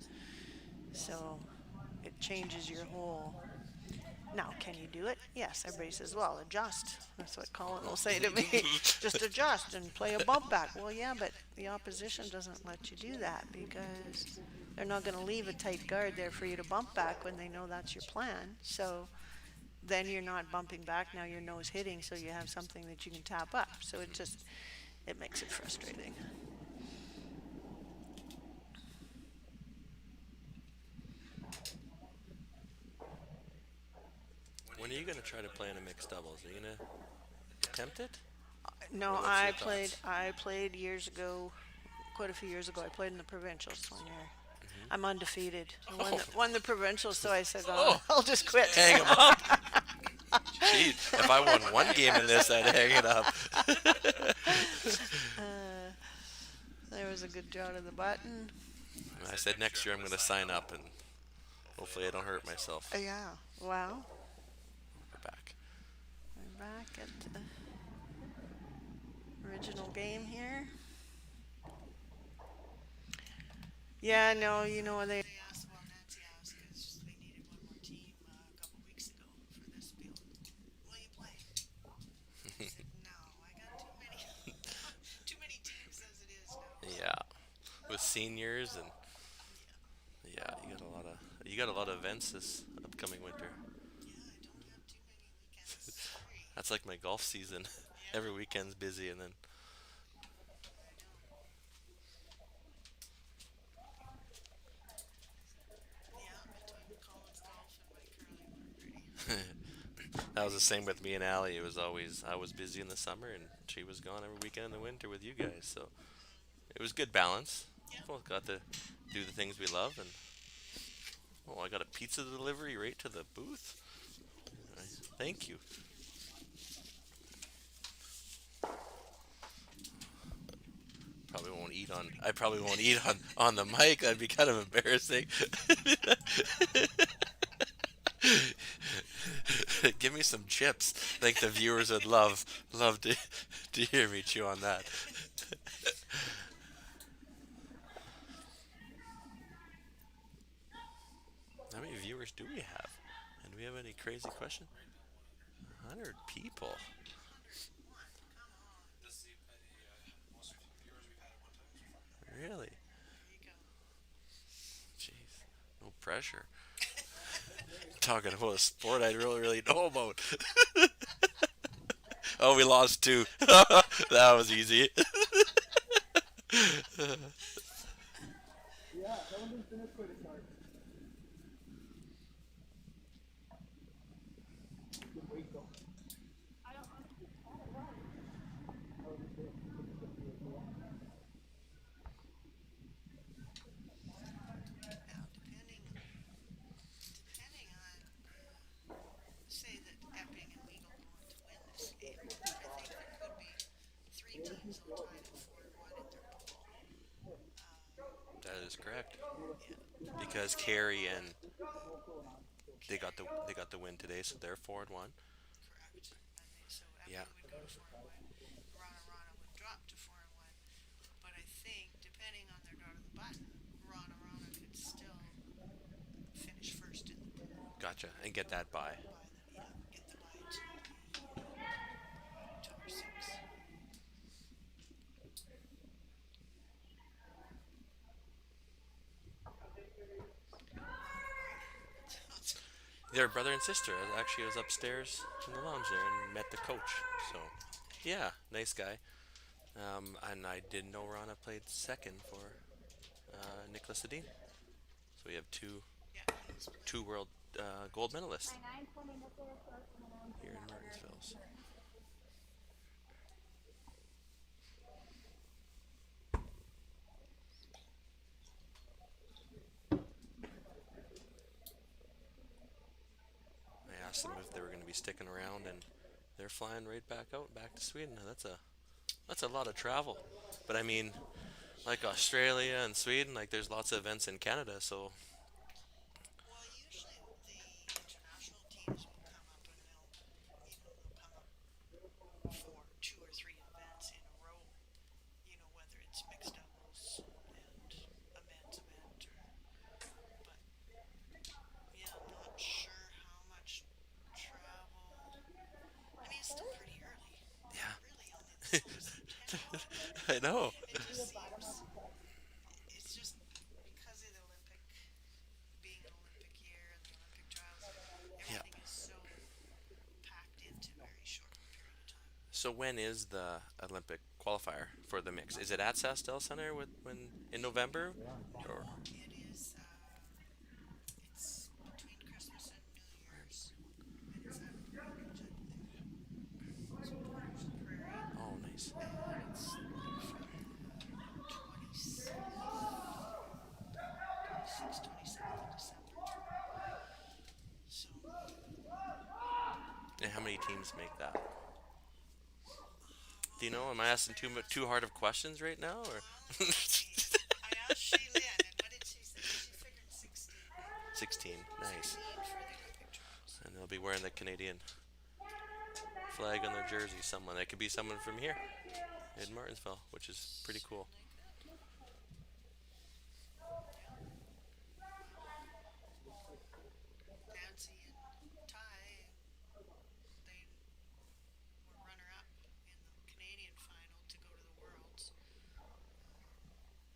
So it changes your whole Now, can you do it? Yes. Everybody says, well, adjust. That's what Colin will say to me. Just adjust and play a bump back. Well, yeah, but the opposition doesn't let you do that because they're not going to leave a tight guard there for you to bump back when they know that's your plan. So then you're not bumping back. Now you're nose hitting, so you have something that you can tap up. So it makes it frustrating. When are you gonna try to play in a mixed doubles? Are you gonna attempt it? No, What's I your played. thoughts? I played years ago, quite a few years ago. I played in the provincials one year. I'm undefeated. I won the provincials, so I said, I'll just quit. Hang 'em up. Jeez, if I won one game in this, I'd hang it up. There was a good draw to the button. I said next year I'm gonna sign up and hopefully I don't hurt myself. Yeah. Wow. We're back. We're back at the original game here. Yeah, no, you know they asked about Nancy House because they needed one more team a couple weeks ago for this field. Will you play? I said, no, I got too many teams as it is now. Yeah, with seniors and yeah, you got a lot of events this upcoming winter. Yeah, I don't have too many weekends free. That's like my golf season. Every weekend's busy and then Between Colin's golf and my curling, we're pretty. that was the same with me and Aly. It was always I was busy in the summer and she was gone every weekend in the winter with you guys. So it was good balance. Both got to do the things we love and oh, I got a pizza delivery right to the booth. Thank you. I probably won't eat on the mic. That'd be kind of embarrassing. Give me some chips. I think the viewers would love to hear me chew on that. How many viewers do we have? And do we have any crazy questions? 100 people. Really? Jeez, no pressure. Talking about a sport I really know about. Oh, we lost 2. That was easy. Yeah, that one didn't finish quite as hard. Good weight though. Now, depending on, say that Epping and Weagle go on to win this game, I think there could be 3 teams all tied at 4-1 in their pool. That is correct. Because Carey and they got the win today, so they're 4-1. Correct. So Epping Yeah. would go to 4-1. Wrana would drop to 4-1. But I think, depending on their draw to the button, Wrana could still finish first in the pool. Gotcha. And get that bye. Get the bye to or 6. They're brother and sister. Actually, I was upstairs in the lounge there and met the coach. So, yeah, nice guy. And I didn't know Wrana played second for Nicholas Sedin. So we have two world gold medalists here in Martensville. So. I asked them if they were going to be sticking around, and they're flying right back to Sweden. Now, that's a lot of travel. But I mean, like Australia and Sweden, like there's lots of events in Canada, so. Well, usually the international teams will come up and they'll come up for 2 or 3 events in a row. Whether it's mixed doubles and a men's event, but yeah, I'm not sure how much I know. It just seems, it's just because of the Olympic, being an Olympic year and the Olympic trials, Yeah. everything is so packed into a very short period of time. So when is the Olympic qualifier for the mix? Is it at Sastel Center when in November? Or It is, it's between Christmas and New Year's, and it's at Hoag, I believe. So Portage Prairie, oh, nice. and it's like from the 27th of December. So, And how many teams make that? Do you know? Am I asking too hard of questions right now, or? I asked Shaylin, and what did she say? She figured 16. 16. Nice. 16 for the Olympic trials. And they'll be wearing the Canadian flag on their jersey. Someone. It could be someone from here in Martensville, which is pretty cool. Nancy and Ty, they were runner-up in the Canadian final to go to the Worlds,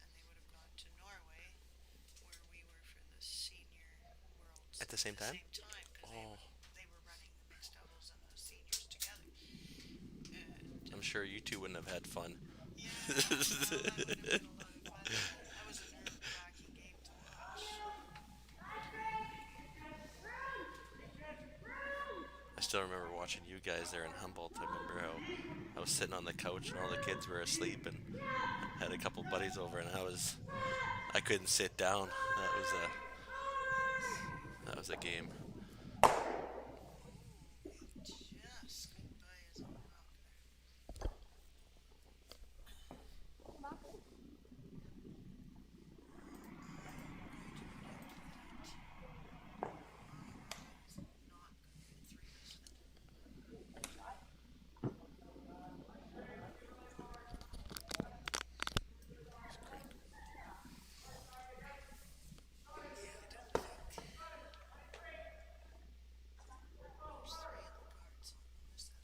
and they would have gone to Norway, where we were for the senior Worlds At the same time? because Oh. they were running the mixed doubles and the seniors together. And I'm sure you two wouldn't have had fun. yeah, well, that would have been a lot of fun. That was a nerve-wracking game to watch. I still remember watching you guys there in Humboldt. I remember how I was sitting on the couch and all the kids were asleep, and had a couple buddies over, and I couldn't sit down. That was a game. Just goodbye as a rock There's 3 in the cards on this end.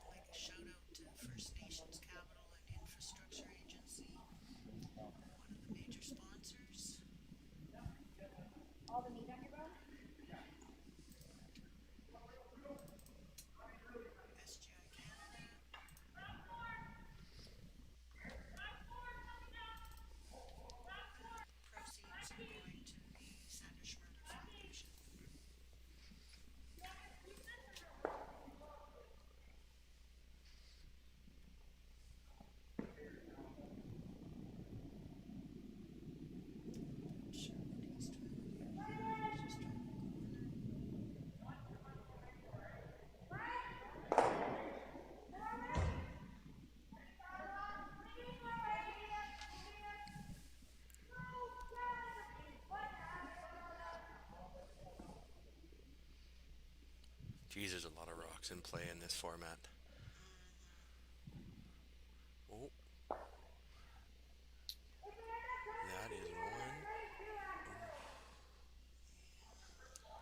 Like a shout out to First Nations Capital and Infrastructure Agency, one of the major sponsors. All the meat on your bone? SGI Canada. Proceeds are going to the Sandra Schmurder Foundation. Sure what he's trying to do. He's just trying to corner. Geez, there's a lot of rocks in play in this format. Oh. That is one.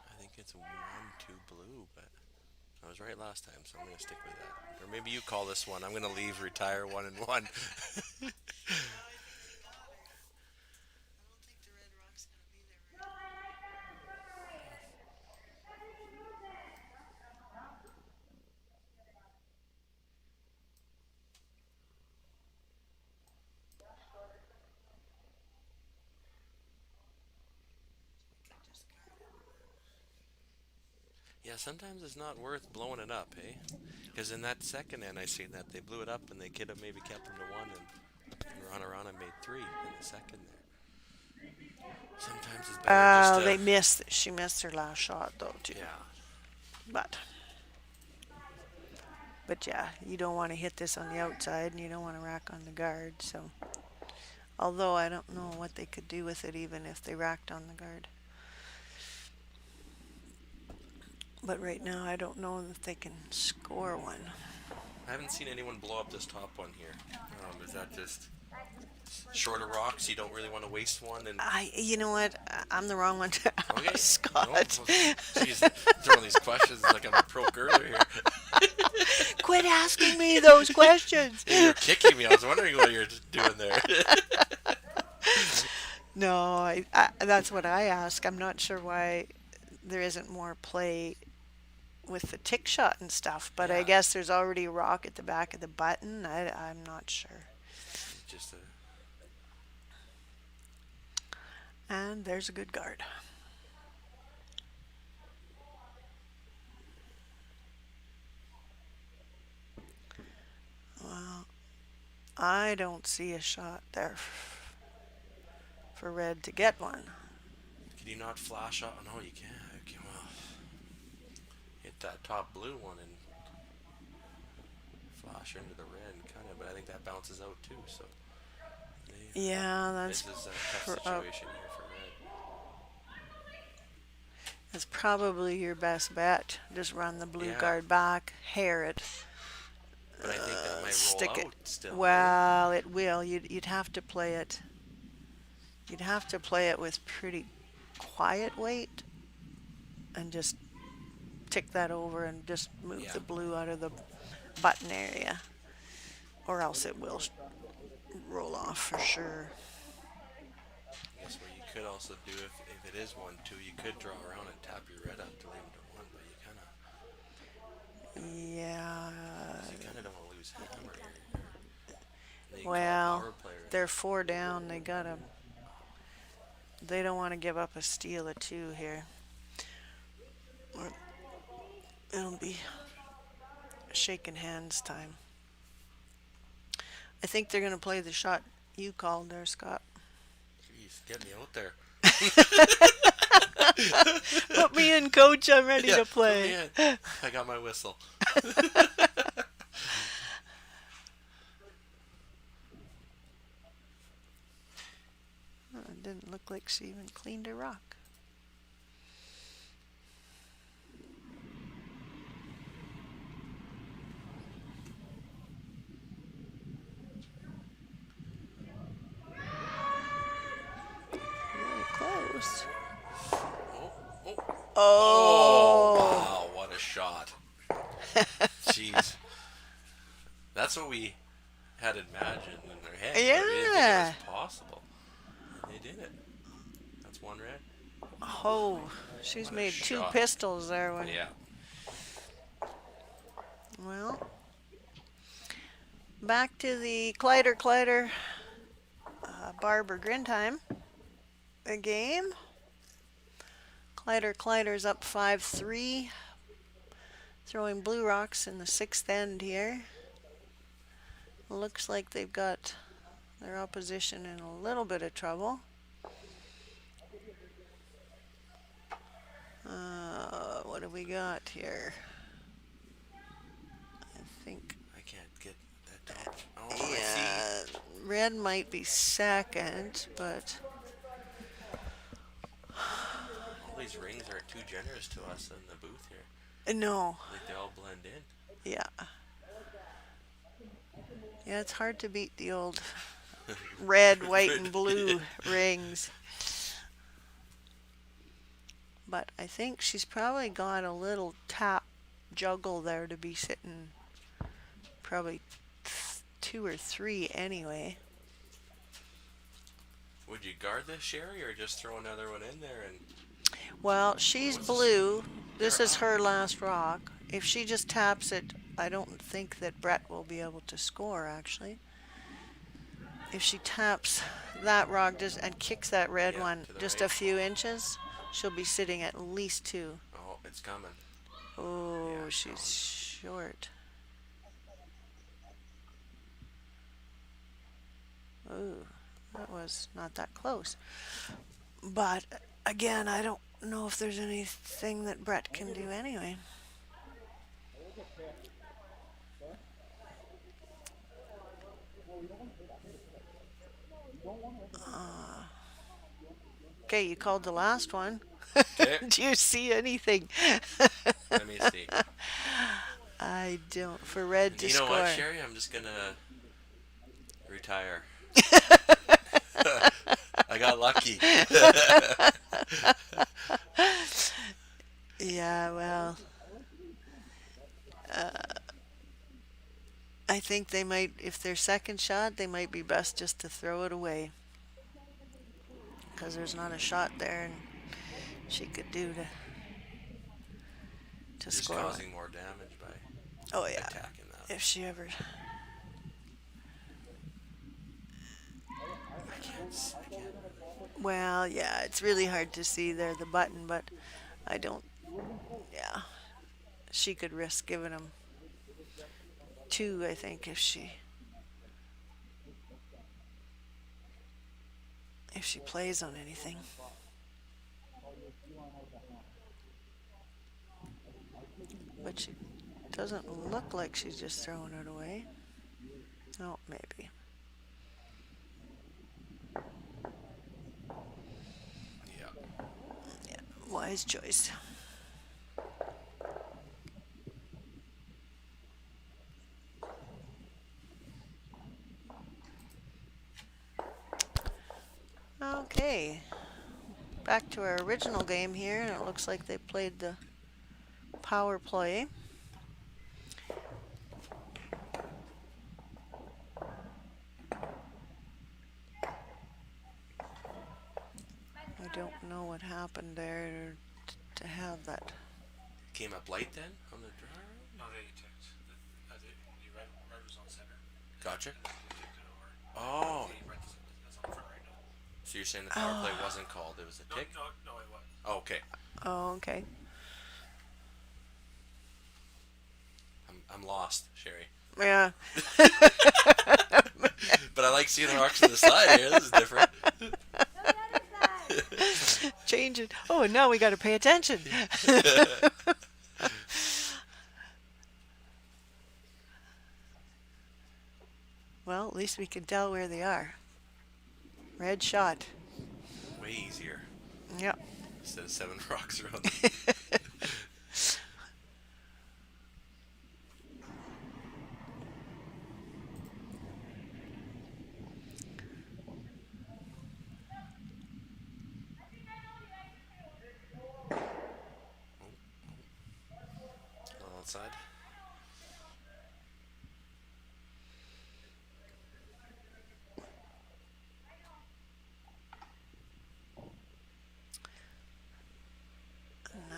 I think it's 1-2 blue, but I was right last time, so I'm going to stick with that. Or maybe you call this one. I'm going to leave, retire 1-1. No, I think he got her. I don't think the red rock's gonna be there right now. We could discard it. Yeah, sometimes it's not worth blowing it up, eh? Because in that second end, I seen that they blew it up and they could have maybe kept them to 1, and Wrana made 3 in the second there. Sometimes it's better just to... They missed. She missed her last shot though too. Yeah. But yeah, you don't want to hit this on the outside, and you don't want to rack on the guard. So, although I don't know what they could do with it, even if they racked on the guard. But right now, I don't know if they can score one. I haven't seen anyone blow up this top one here. Is that just shorter rocks? You don't really want to waste one, and You know what? I'm the wrong one to okay, ask, Scott. Jeez, throwing these questions like I'm a pro curler here. Quit asking me those questions. Yeah, you're kicking me. I was wondering what you're doing there. No, that's what I ask. I'm not sure why there isn't more play with the tick shot and stuff, but I guess there's already a rock at the back of the button. I'm not sure. Just And there's a good guard. Well, I don't see a shot there for red to get one. Can you not flash up? No, you can't. Okay, well, hit that top blue one and flash her into the red, kind of. But I think that bounces out too. So yeah, that's this is a tough situation here for red. That's probably your best bet. Just run the blue Yeah. guard back, hair it. But I think that might Stick roll it. out still. Well, it will. You'd have to play it. You'd have to play it with pretty quiet weight, and just tick that over and just move the blue out of the button area, or else it will roll off for sure. I guess what you could also do, if it is 1-2, you could draw around and tap your red up to leave them to 1, but you kind of. Yeah. You kind of don't want to lose hammer here. Then you call a Well, power player. they're 4 down. They don't want to give up a steal of 2 here. Or it'll be shaking hands time. I think they're going to play the shot you called there, Scott. Jeez, get me out there. Put me in, coach. I'm ready to play. Put me in. I got my whistle. It didn't look like she even cleaned her rock. Really close. Oh, wow, what a shot. Jeez. That's what we had imagined in their head. Yeah. We didn't think it was possible. They did it. That's one red. Oh, she's What a made 2 shot. pistols there. When, Yeah. Well, back to the Kleiter, Barber Grindheim game. Kleiter's up 5-3, throwing blue rocks in the 6th end here. Looks like they've got their opposition in a little bit of trouble. What do we got here? I think. I can't get that top. Oh, I Yeah, see. red might be second, but All these rings aren't too generous to us in the booth here. no. Like they all blend in. Yeah. Yeah, it's hard to beat the old red, white, and blue rings. But I think she's probably got a little tap juggle there to be sitting probably 2 or 3 anyway. Would you guard this, Sherry, or just throw another one in there? And Well, she's What's this? blue. This is her last rock. If she just taps it, I don't think that Brett will be able to score, actually. If she taps that rock just and kicks that red Yeah, one to the just right. a few inches, she'll be sitting at least 2. oh, it's coming. Oh, Yeah, she's no. short. Ooh, that was not that close. But again, I don't know if there's anything that Brett can do anyway. Okay, you called the last one. Okay. Do you see anything? Let me see. I I don't. For red to You know score. what, Sherry? I'm just gonna retire. I got lucky. Yeah, well, I think they might, if their second shot, they might be best just to throw it away. Because there's not a shot there and she could do to Just score causing one. more damage by Oh yeah, attacking that. if she ever... I can't. Well, yeah, it's really hard to see there, the button, but I don't... Yeah. She could risk giving him two, I think, if she plays on anything. But she doesn't look like she's just throwing it away. Oh, maybe. Yeah. Yeah, wise choice. Okay, back to our original game here, and it looks like they played the power play. I don't know what happened there to have that. Came up light then on the draw? No, they ticked. The red was on center. Gotcha. They ticked it over. Oh. The red that's on front right now. So you're saying the power play wasn't called, it was a tick? No, it was. Oh, okay. Oh, okay. I'm lost, Sherry. Yeah. But I like seeing the rocks on the side here. This is different. Change it. Oh, and now we got to pay attention. Well, at least we can tell where they are. Red shot. Way easier. Yep. Instead of 7 rocks around. Outside. No,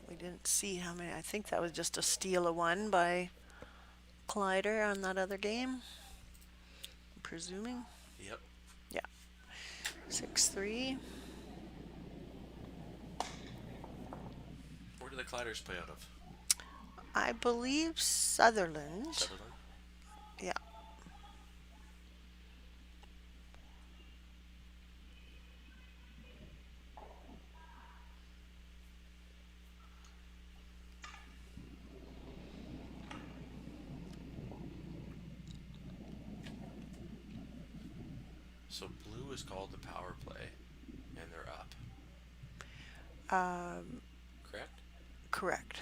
we didn't see how many. I think that was just a steal of one by Kleiter on that other game. I'm presuming. Yep. Yeah. 6-3. Where do the Kleiters play out of? I believe Sutherland. Sutherland? Yeah. So blue is called the power play, and they're up. Correct? Correct.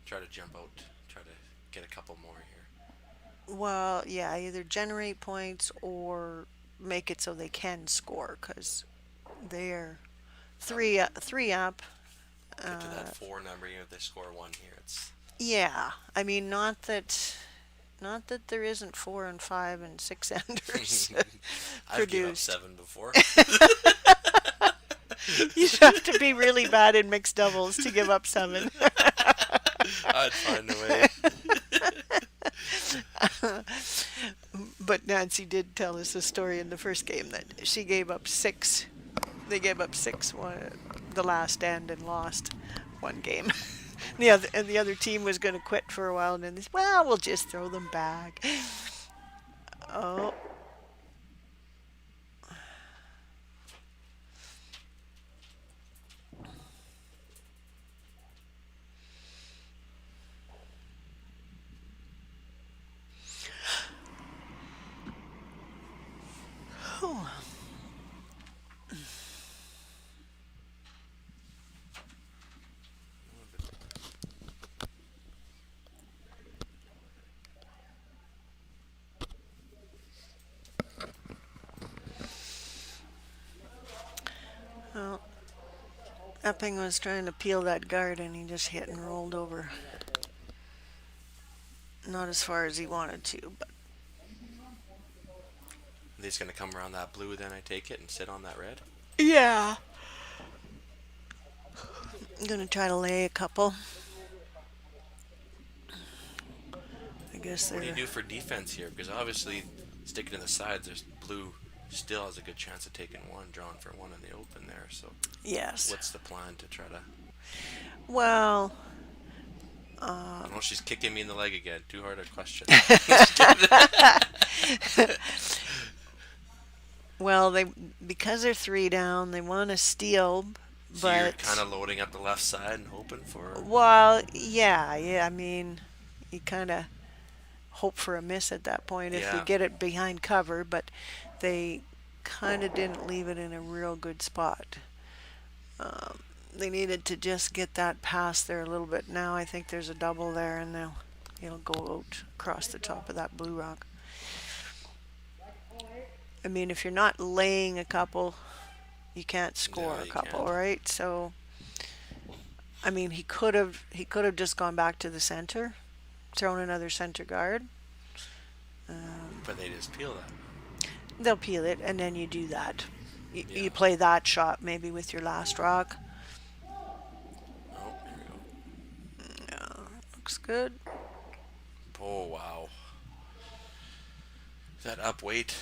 Try to jump out. Try to get a couple more here. Well, yeah, either generate points or make it so they can score, because they're three up. Get to that 4 number, even if they score 1 here. It's Yeah, I mean, not that there isn't 4 and 5 and 6 enders I've given up produced. 7 before. You'd have to be really bad in mixed doubles to give up 7. I'd find a way. But Nancy did tell us a story in the first game that she gave up 6. They gave up 6 the last end and lost 1 game. The other team was going to quit for a while, and then they said, well, we'll just throw them back. Oh. Oh. Epping was trying to peel that guard and he just hit and rolled over. Not as far as he wanted to, but He's going to come around that blue then, I take it, and sit on that red? yeah. I'm gonna try to lay a couple. I guess What do you they're do for defense here? Because obviously, sticking to the sides, there's blue still has a good chance of taking one, drawing for one in the open there. So, yes. what's the plan to try to? Well, I know she's kicking me in the leg again. Too hard a question. well, because they're 3 down, they want to steal, So but you're kind of loading up the left side and hoping for. well, yeah. I mean, you kind of hope for a miss at that point if you Yeah. get it behind cover, but they kind of didn't leave it in a real good spot. They needed to just get that pass there a little bit. Now I think there's a double there, and now it'll go out across the top of that blue rock. I mean, if you're not laying a couple, you can't score No, a you couple, can't. right? So, I mean, he could have just gone back to the center, thrown another center guard. But they just peel that. They'll peel it, and then you do that. Yeah. You play that shot maybe with your last rock. Oh, here we go. Yeah, looks good. Oh, wow. That up weight,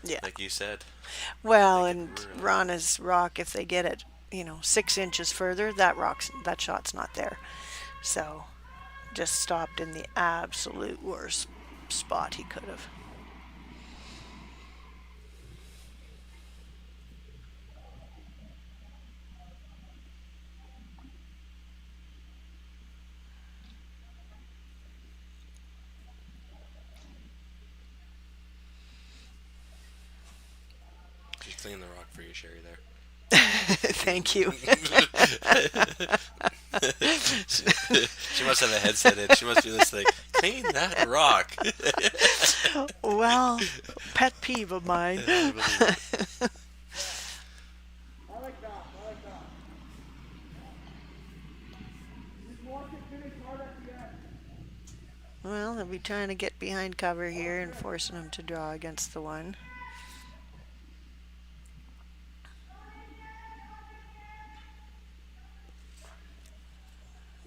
Yeah. like you said. Well, Make it and really- Wrana's rock, if they get it, 6 inches further, that shot's not there. So, just stopped in the absolute worst spot he could have. She's cleaning the rock for you, Sherry, there. Thank you. She must have a headset in. She must be this like, clean that rock. Well, pet peeve of mine. I like that. I like that. Just walk it, finish hard at the end. Well, they'll be trying to get behind cover here and forcing him to draw against the one.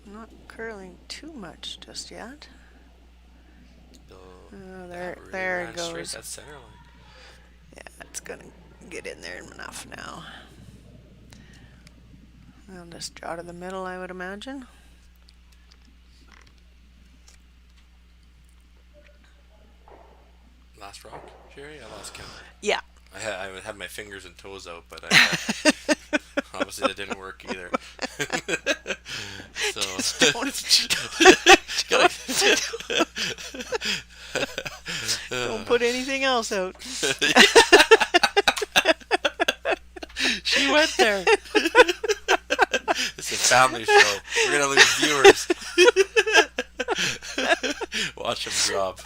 Not curling too much just yet. Oh, there it Straight goes. that center line. Yeah, it's gonna get in there enough now. I'll just draw to the middle, I would imagine. Last rock, Sherry? I lost count. Yeah. I had my fingers and toes out, but obviously that didn't work either. So Don't put anything else out. She went there. It's a family show. We're gonna lose viewers. Watch them drop.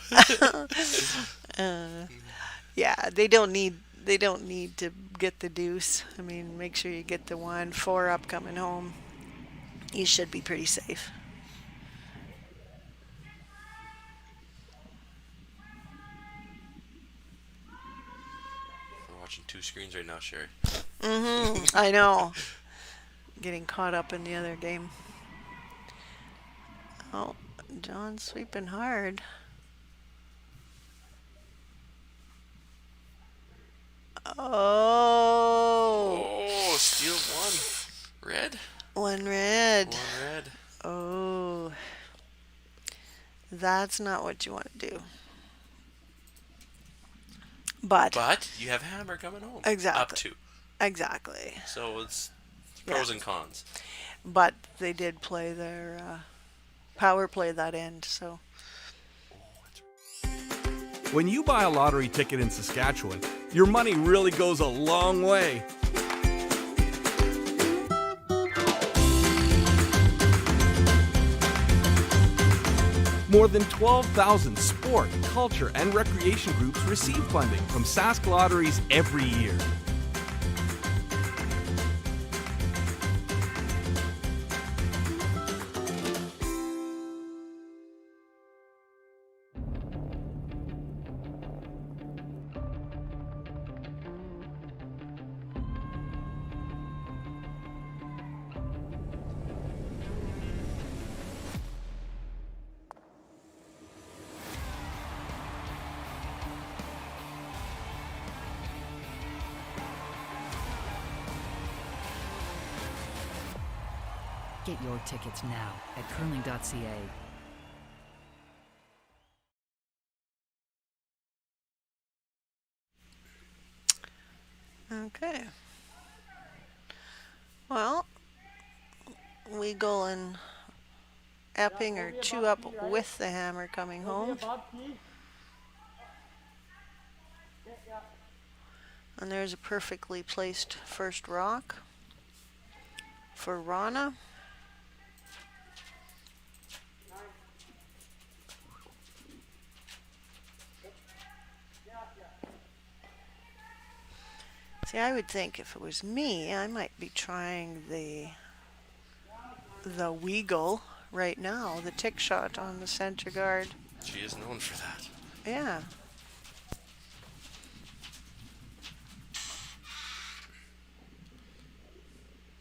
Yeah, they don't need to get the deuce. I mean, make sure you get the 1, 4 up coming home. You should be pretty safe. We're watching 2 screens right now, Sherry. I know. Getting caught up in the other game. Oh, John's sweeping hard. Oh, Oh, steal 1. Red? 1 red. 1 red. Oh, that's not what you want to do. But you have hammer coming home. Exactly. Up 2. exactly. So it's pros and cons. But they did play their power play that end, so. When you buy a lottery ticket in Saskatchewan, your money really goes a long way. More than 12,000 sport, culture, and recreation groups receive funding from Sask Lotteries every year. Get your tickets now at curling.ca. Okay. Well, Weagle and Epping are 2 up with the hammer coming home. And there's a perfectly placed first rock for Wrana. See, I would think if it was me, I might be trying the Weagle right now, the tick shot on the center guard. She is known for that. Yeah.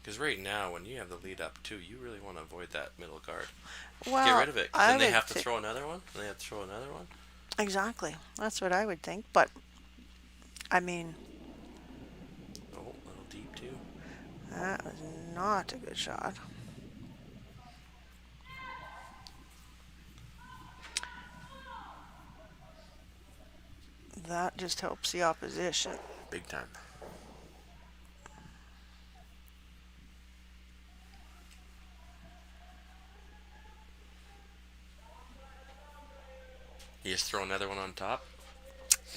Because right now, when you have the lead up too, you really want to avoid that middle guard. Well, get rid of it. 'Cause I then they would have to throw another one. And they have to throw another one. Exactly. That's what I would think. But, I mean, Oh, a little deep too. that was not a good shot. That just helps the opposition. Big time. You just throw another one on top?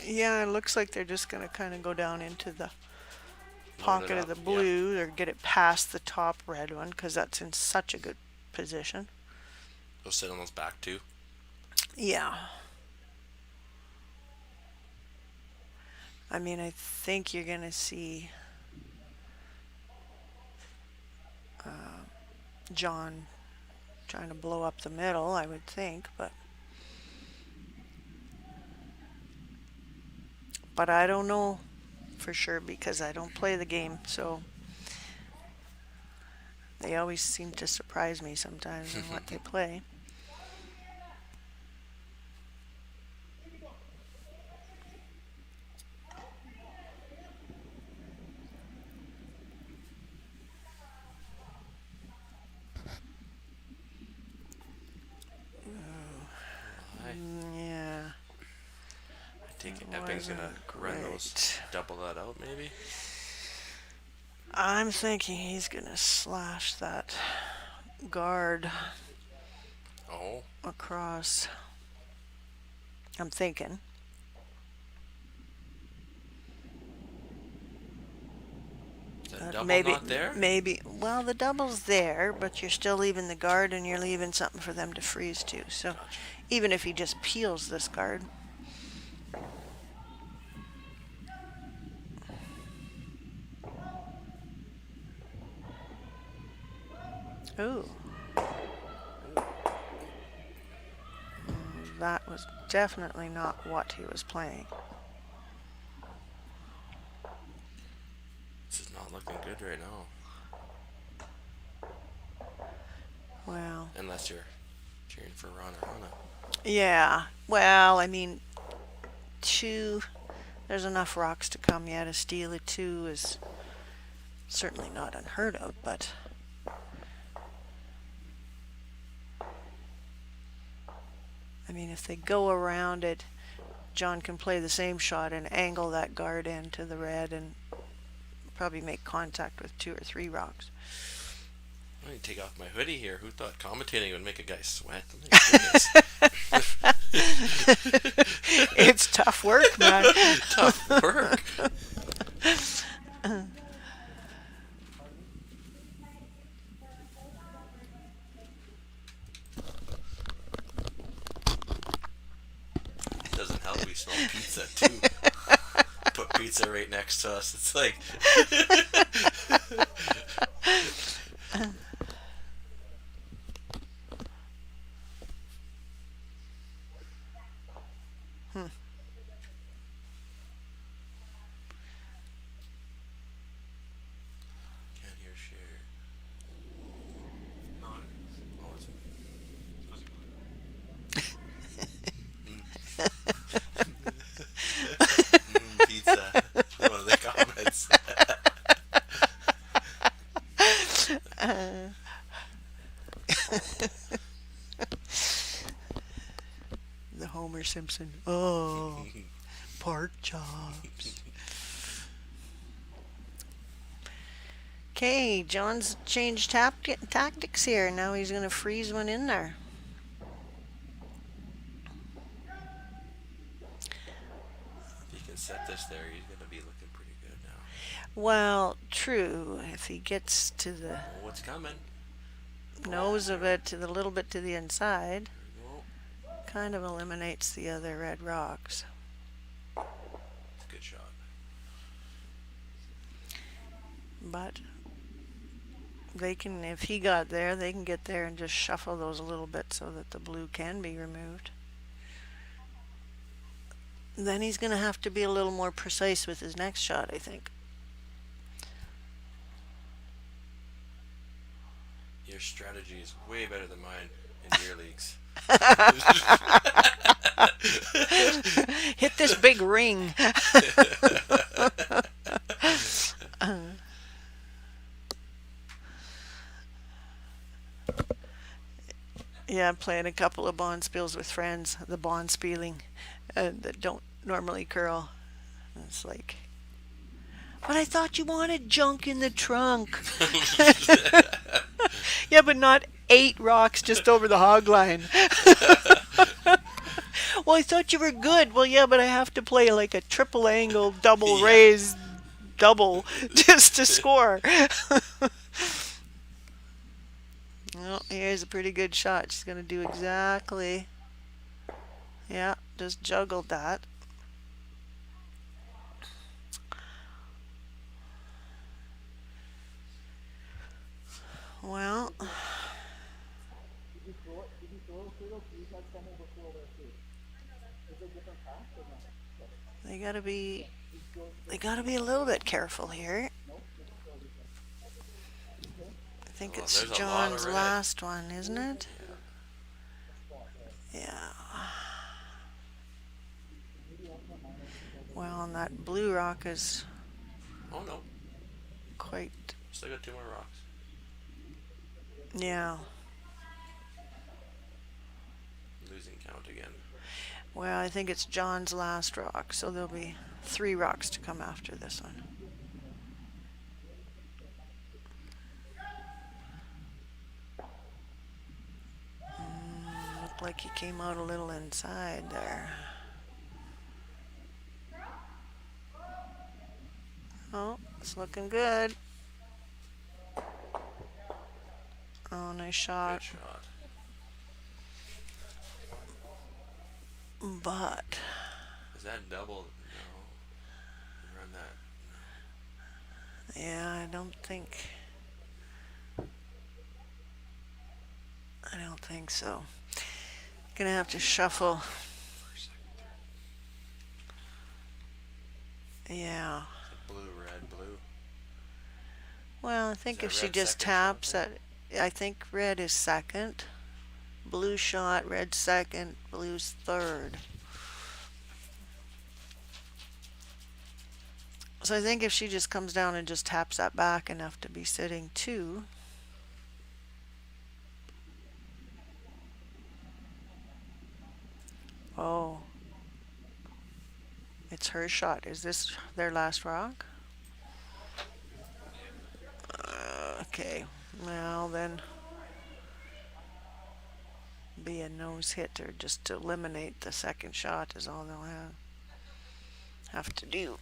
Yeah, it looks like they're just going to kind of go down into the Load it pocket of up, the yeah. blue or get it past the top red one because that's in such a good position. Go sit on those back two. Yeah. I mean, I think you're going to see John trying to blow up the middle, I would think, but I don't know for sure because I don't play the game, so they always seem to surprise me sometimes in what they play. Yeah. I take it Epping's gonna run those, double that out maybe? I'm thinking he's gonna slash that guard across. I'm thinking. Is that double not there? Maybe. Well, the double's there, but you're still leaving the guard and you're leaving something for them to freeze to. So even if he just peels this guard. Ooh. That was definitely not what he was playing. This is not looking good right now. Well. Unless you're cheering for Wrana. Yeah. Well, I mean, there's enough rocks to come yet. A steal of 2 is certainly not unheard of, but I mean, if they go around it, John can play the same shot and angle that guard into the red and probably make contact with 2 or 3 rocks. I need to take off my hoodie here. Who thought commentating would make a guy sweat? Oh my goodness. It's tough work, man. Tough work. Doesn't help we smell pizza too. Put pizza right next to us. It's like Can't hear share. No, Oh, it's pizza. One of the comments. The Homer Simpson. Oh, pork chops. Okay, John's changed tactics here. Now he's going to freeze one in there. If he can set this there, he's going to be looking pretty good now. Well, true. If he gets to the Oh, what's coming? nose of it, to the little bit to the inside, There we go. kind of eliminates the other red rocks. It's a good shot. But they can, if he got there, they can get there and just shuffle those a little bit so that the blue can be removed. Then he's going to have to be a little more precise with his next shot, I think. Your strategy is way better than mine in beer leagues. Hit this big ring. Yeah, I'm playing a couple of bond spills with friends, the bond spieling that don't normally curl. It's like, but I thought you wanted junk in the trunk. Yeah, but not 8 rocks just over the hog line. Well, I thought you were good. Well, yeah, but I have to play like a triple angle, double raise, double just to score. Well, here's a pretty good shot. She's going to do exactly. Yeah, just juggled that. Well, they gotta be a little bit careful here. I think it's there's a lot of John's red. last one, isn't it? Yeah. Well, and that blue rock is Oh no, quite. still got 2 more rocks. Yeah. Losing count again. Well, I think it's John's last rock, so there'll be 3 rocks to come after this one. Looked like he came out a little inside there. Oh, it's looking good. Oh, nice shot. Good shot. But Is that double? No. Run that. yeah, I don't think so. Gonna have to shuffle. Yeah. Blue, red, blue. Well, I think if Is that she red just second taps shot that, I think red is second. Blue shot, red second, blue's third. So I think if she just comes down and just taps that back enough to be sitting 2. Oh. It's her shot. Is this their last rock? Okay. Well, then be a nose hit or just to eliminate the second shot is all they'll have to do.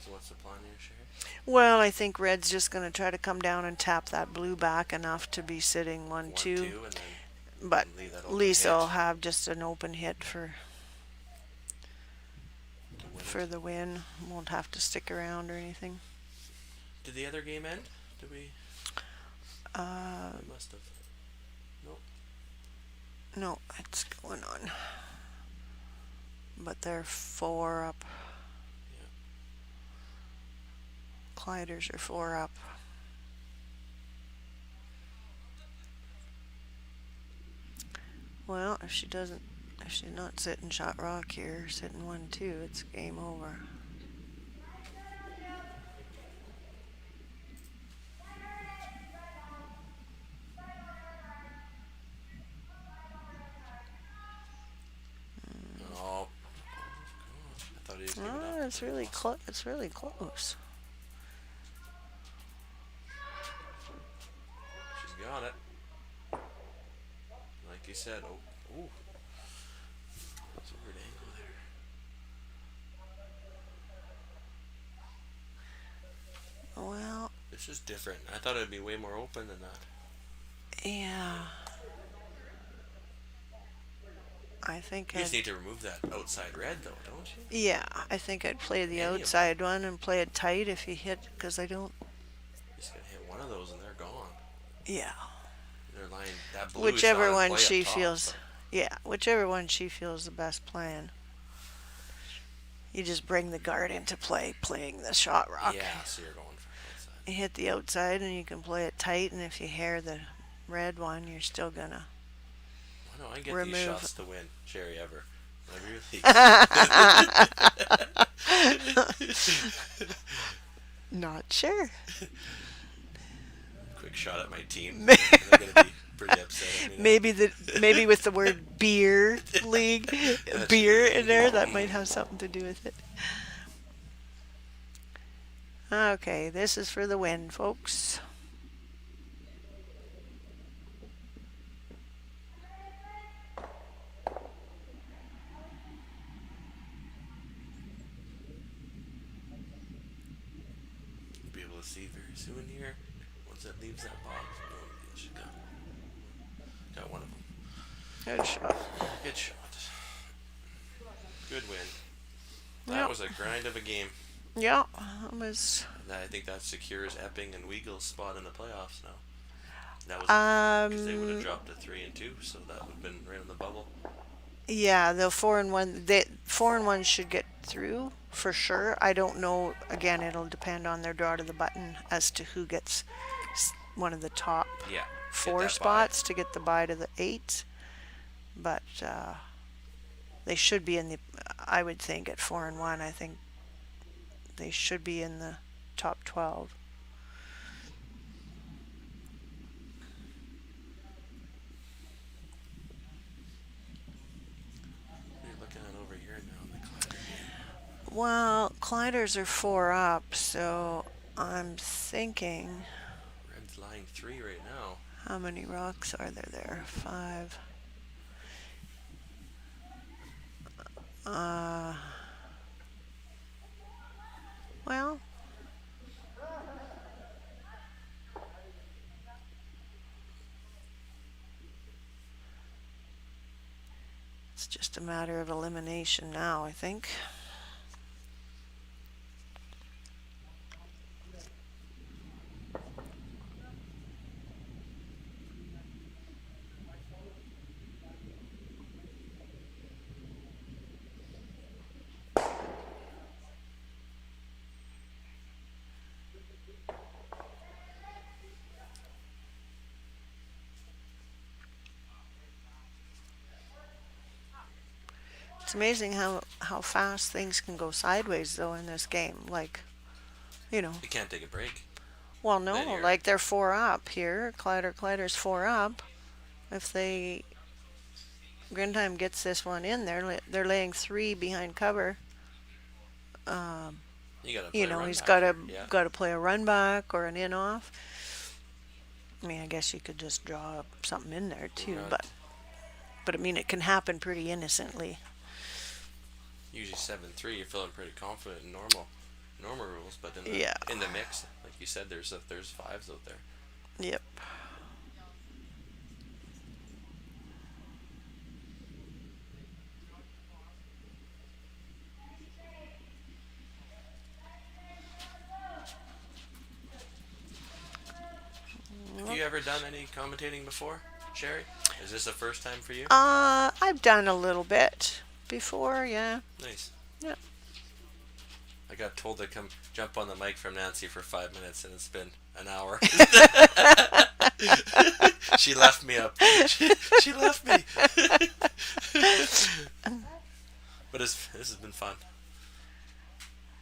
So what's the plan here, Sherry? Well, I think red's just going to try to come down and tap that blue back enough to be sitting 1, 2. 1, 2, and then But leave that open Lisa hit will have just an open hit for to win it. the win. Won't have to stick around or anything. Did the other game end? Did we? We must have. Nope. No, it's going on. But they're 4 up. Yeah. Kleiters are 4 up. Well, if she's not sitting shot rock here, sitting 1, 2, it's game over. Everybody's giving up. Oh, it's really close. It's really close. She's got it. Like you said, oh, ooh. That's a weird angle there. Well, This is different. I thought it'd be way more open than that. yeah. I think You just I'd, need to remove that outside red, though, don't you? yeah, I think I'd play the Any of outside one and play it tight if you hit, because I don't, You just gotta hit one of those and they're gone. yeah. They're lying that blue. Whichever one play she up top, feels, so. yeah, whichever one she feels the best plan. You just bring the guard into play, playing the shot rock. Yeah, so you're going for outside. You hit the outside and you can play it tight, and if you hair the red one, you're still gonna Why don't I get remove. these shots to win, Sherry, ever? I really. Not sure. Quick shot at my team. They're gonna be pretty upset at me now. Maybe with the word beer league, That's beer right. in there, that might have something to do with it. Okay, this is for the win, folks. You'll be able to see very soon here. Once it leaves that box, boom, you should got one of them. Good shot. Good shot. Good win. That was a grind of a game. Yeah, it was. I think that secures Epping and Weagle's spot in the playoffs now. That was because they would have dropped to 3 and 2, so that would have been right on the bubble. Yeah, the 4-1. 4-1 should get through for sure. I don't know. Again, it'll depend on their draw to the button as to who gets one of the top Yeah, 4 spots to get the bye to the 8. But they should be in the. I would think at 4-1. I think they should be in the top 12. What are you looking at over here now in the Kleiter game? Well, Kleiters are 4 up, so I'm thinking. Red's lying 3 right now. How many rocks are there? 5. Well, it's just a matter of elimination now, I think. It's amazing how fast things can go sideways, though, in this game. Like, you know. You can't take a break. Well, Then no, you're- like they're 4 up here. Kleiter's 4 up. If Grindheim gets this one in, they're laying 3 behind cover. You gotta play You a know, run he's back got to here. Yeah. got to play a run back or an in off. I mean, I guess you could just draw something in there too, Right. but I mean, it can happen pretty innocently. Usually 7-3, you're feeling pretty confident in normal rules, but in the Yeah. in the mix, like you said, there's 5s out there. Yep. Have you ever done any commentating before, Sherry? Is this the first time for you? I've done a little bit before, yeah. Nice. Yeah. I got told to come jump on the mic from Nancy for 5 minutes, and it's been an hour. She left me up. She left me. But this has been fun.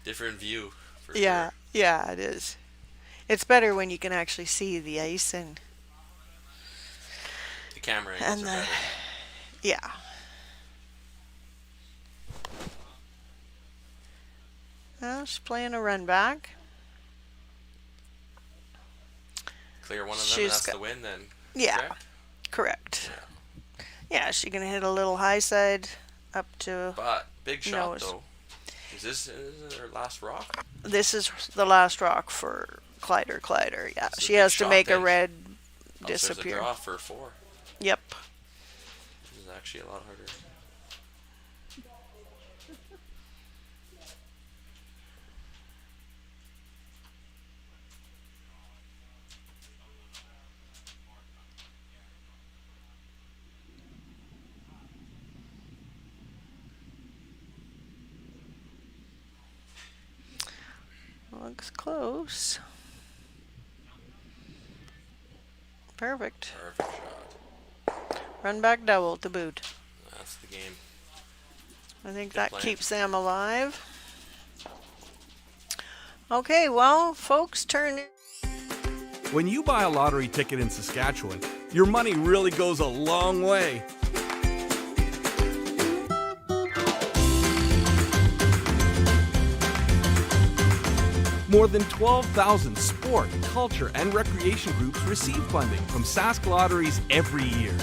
Different view, for Yeah, sure. yeah, it is. It's better when you can actually see the ice and The camera angles are better. yeah. She's playing a run back. Clear one of them, She's that's got- the win then. Yeah. Correct? Correct. Yeah, she's gonna hit a little high side up to. But big shot nose. though. Is her last rock? This is the last rock for Kleiter. Yeah, It's a she big has to shot make a then. red Oh, so there's a disappear. draw for 4. Yep. This is actually a lot harder. Looks close. Perfect. Perfect shot. Run back double to boot. That's the game. I think Good that plan. keeps them alive. Okay, well, folks, turn in. When you buy a lottery ticket in Saskatchewan, your money really goes a long way. More than 12,000 sport, culture, and recreation groups receive funding from Sask Lotteries every year.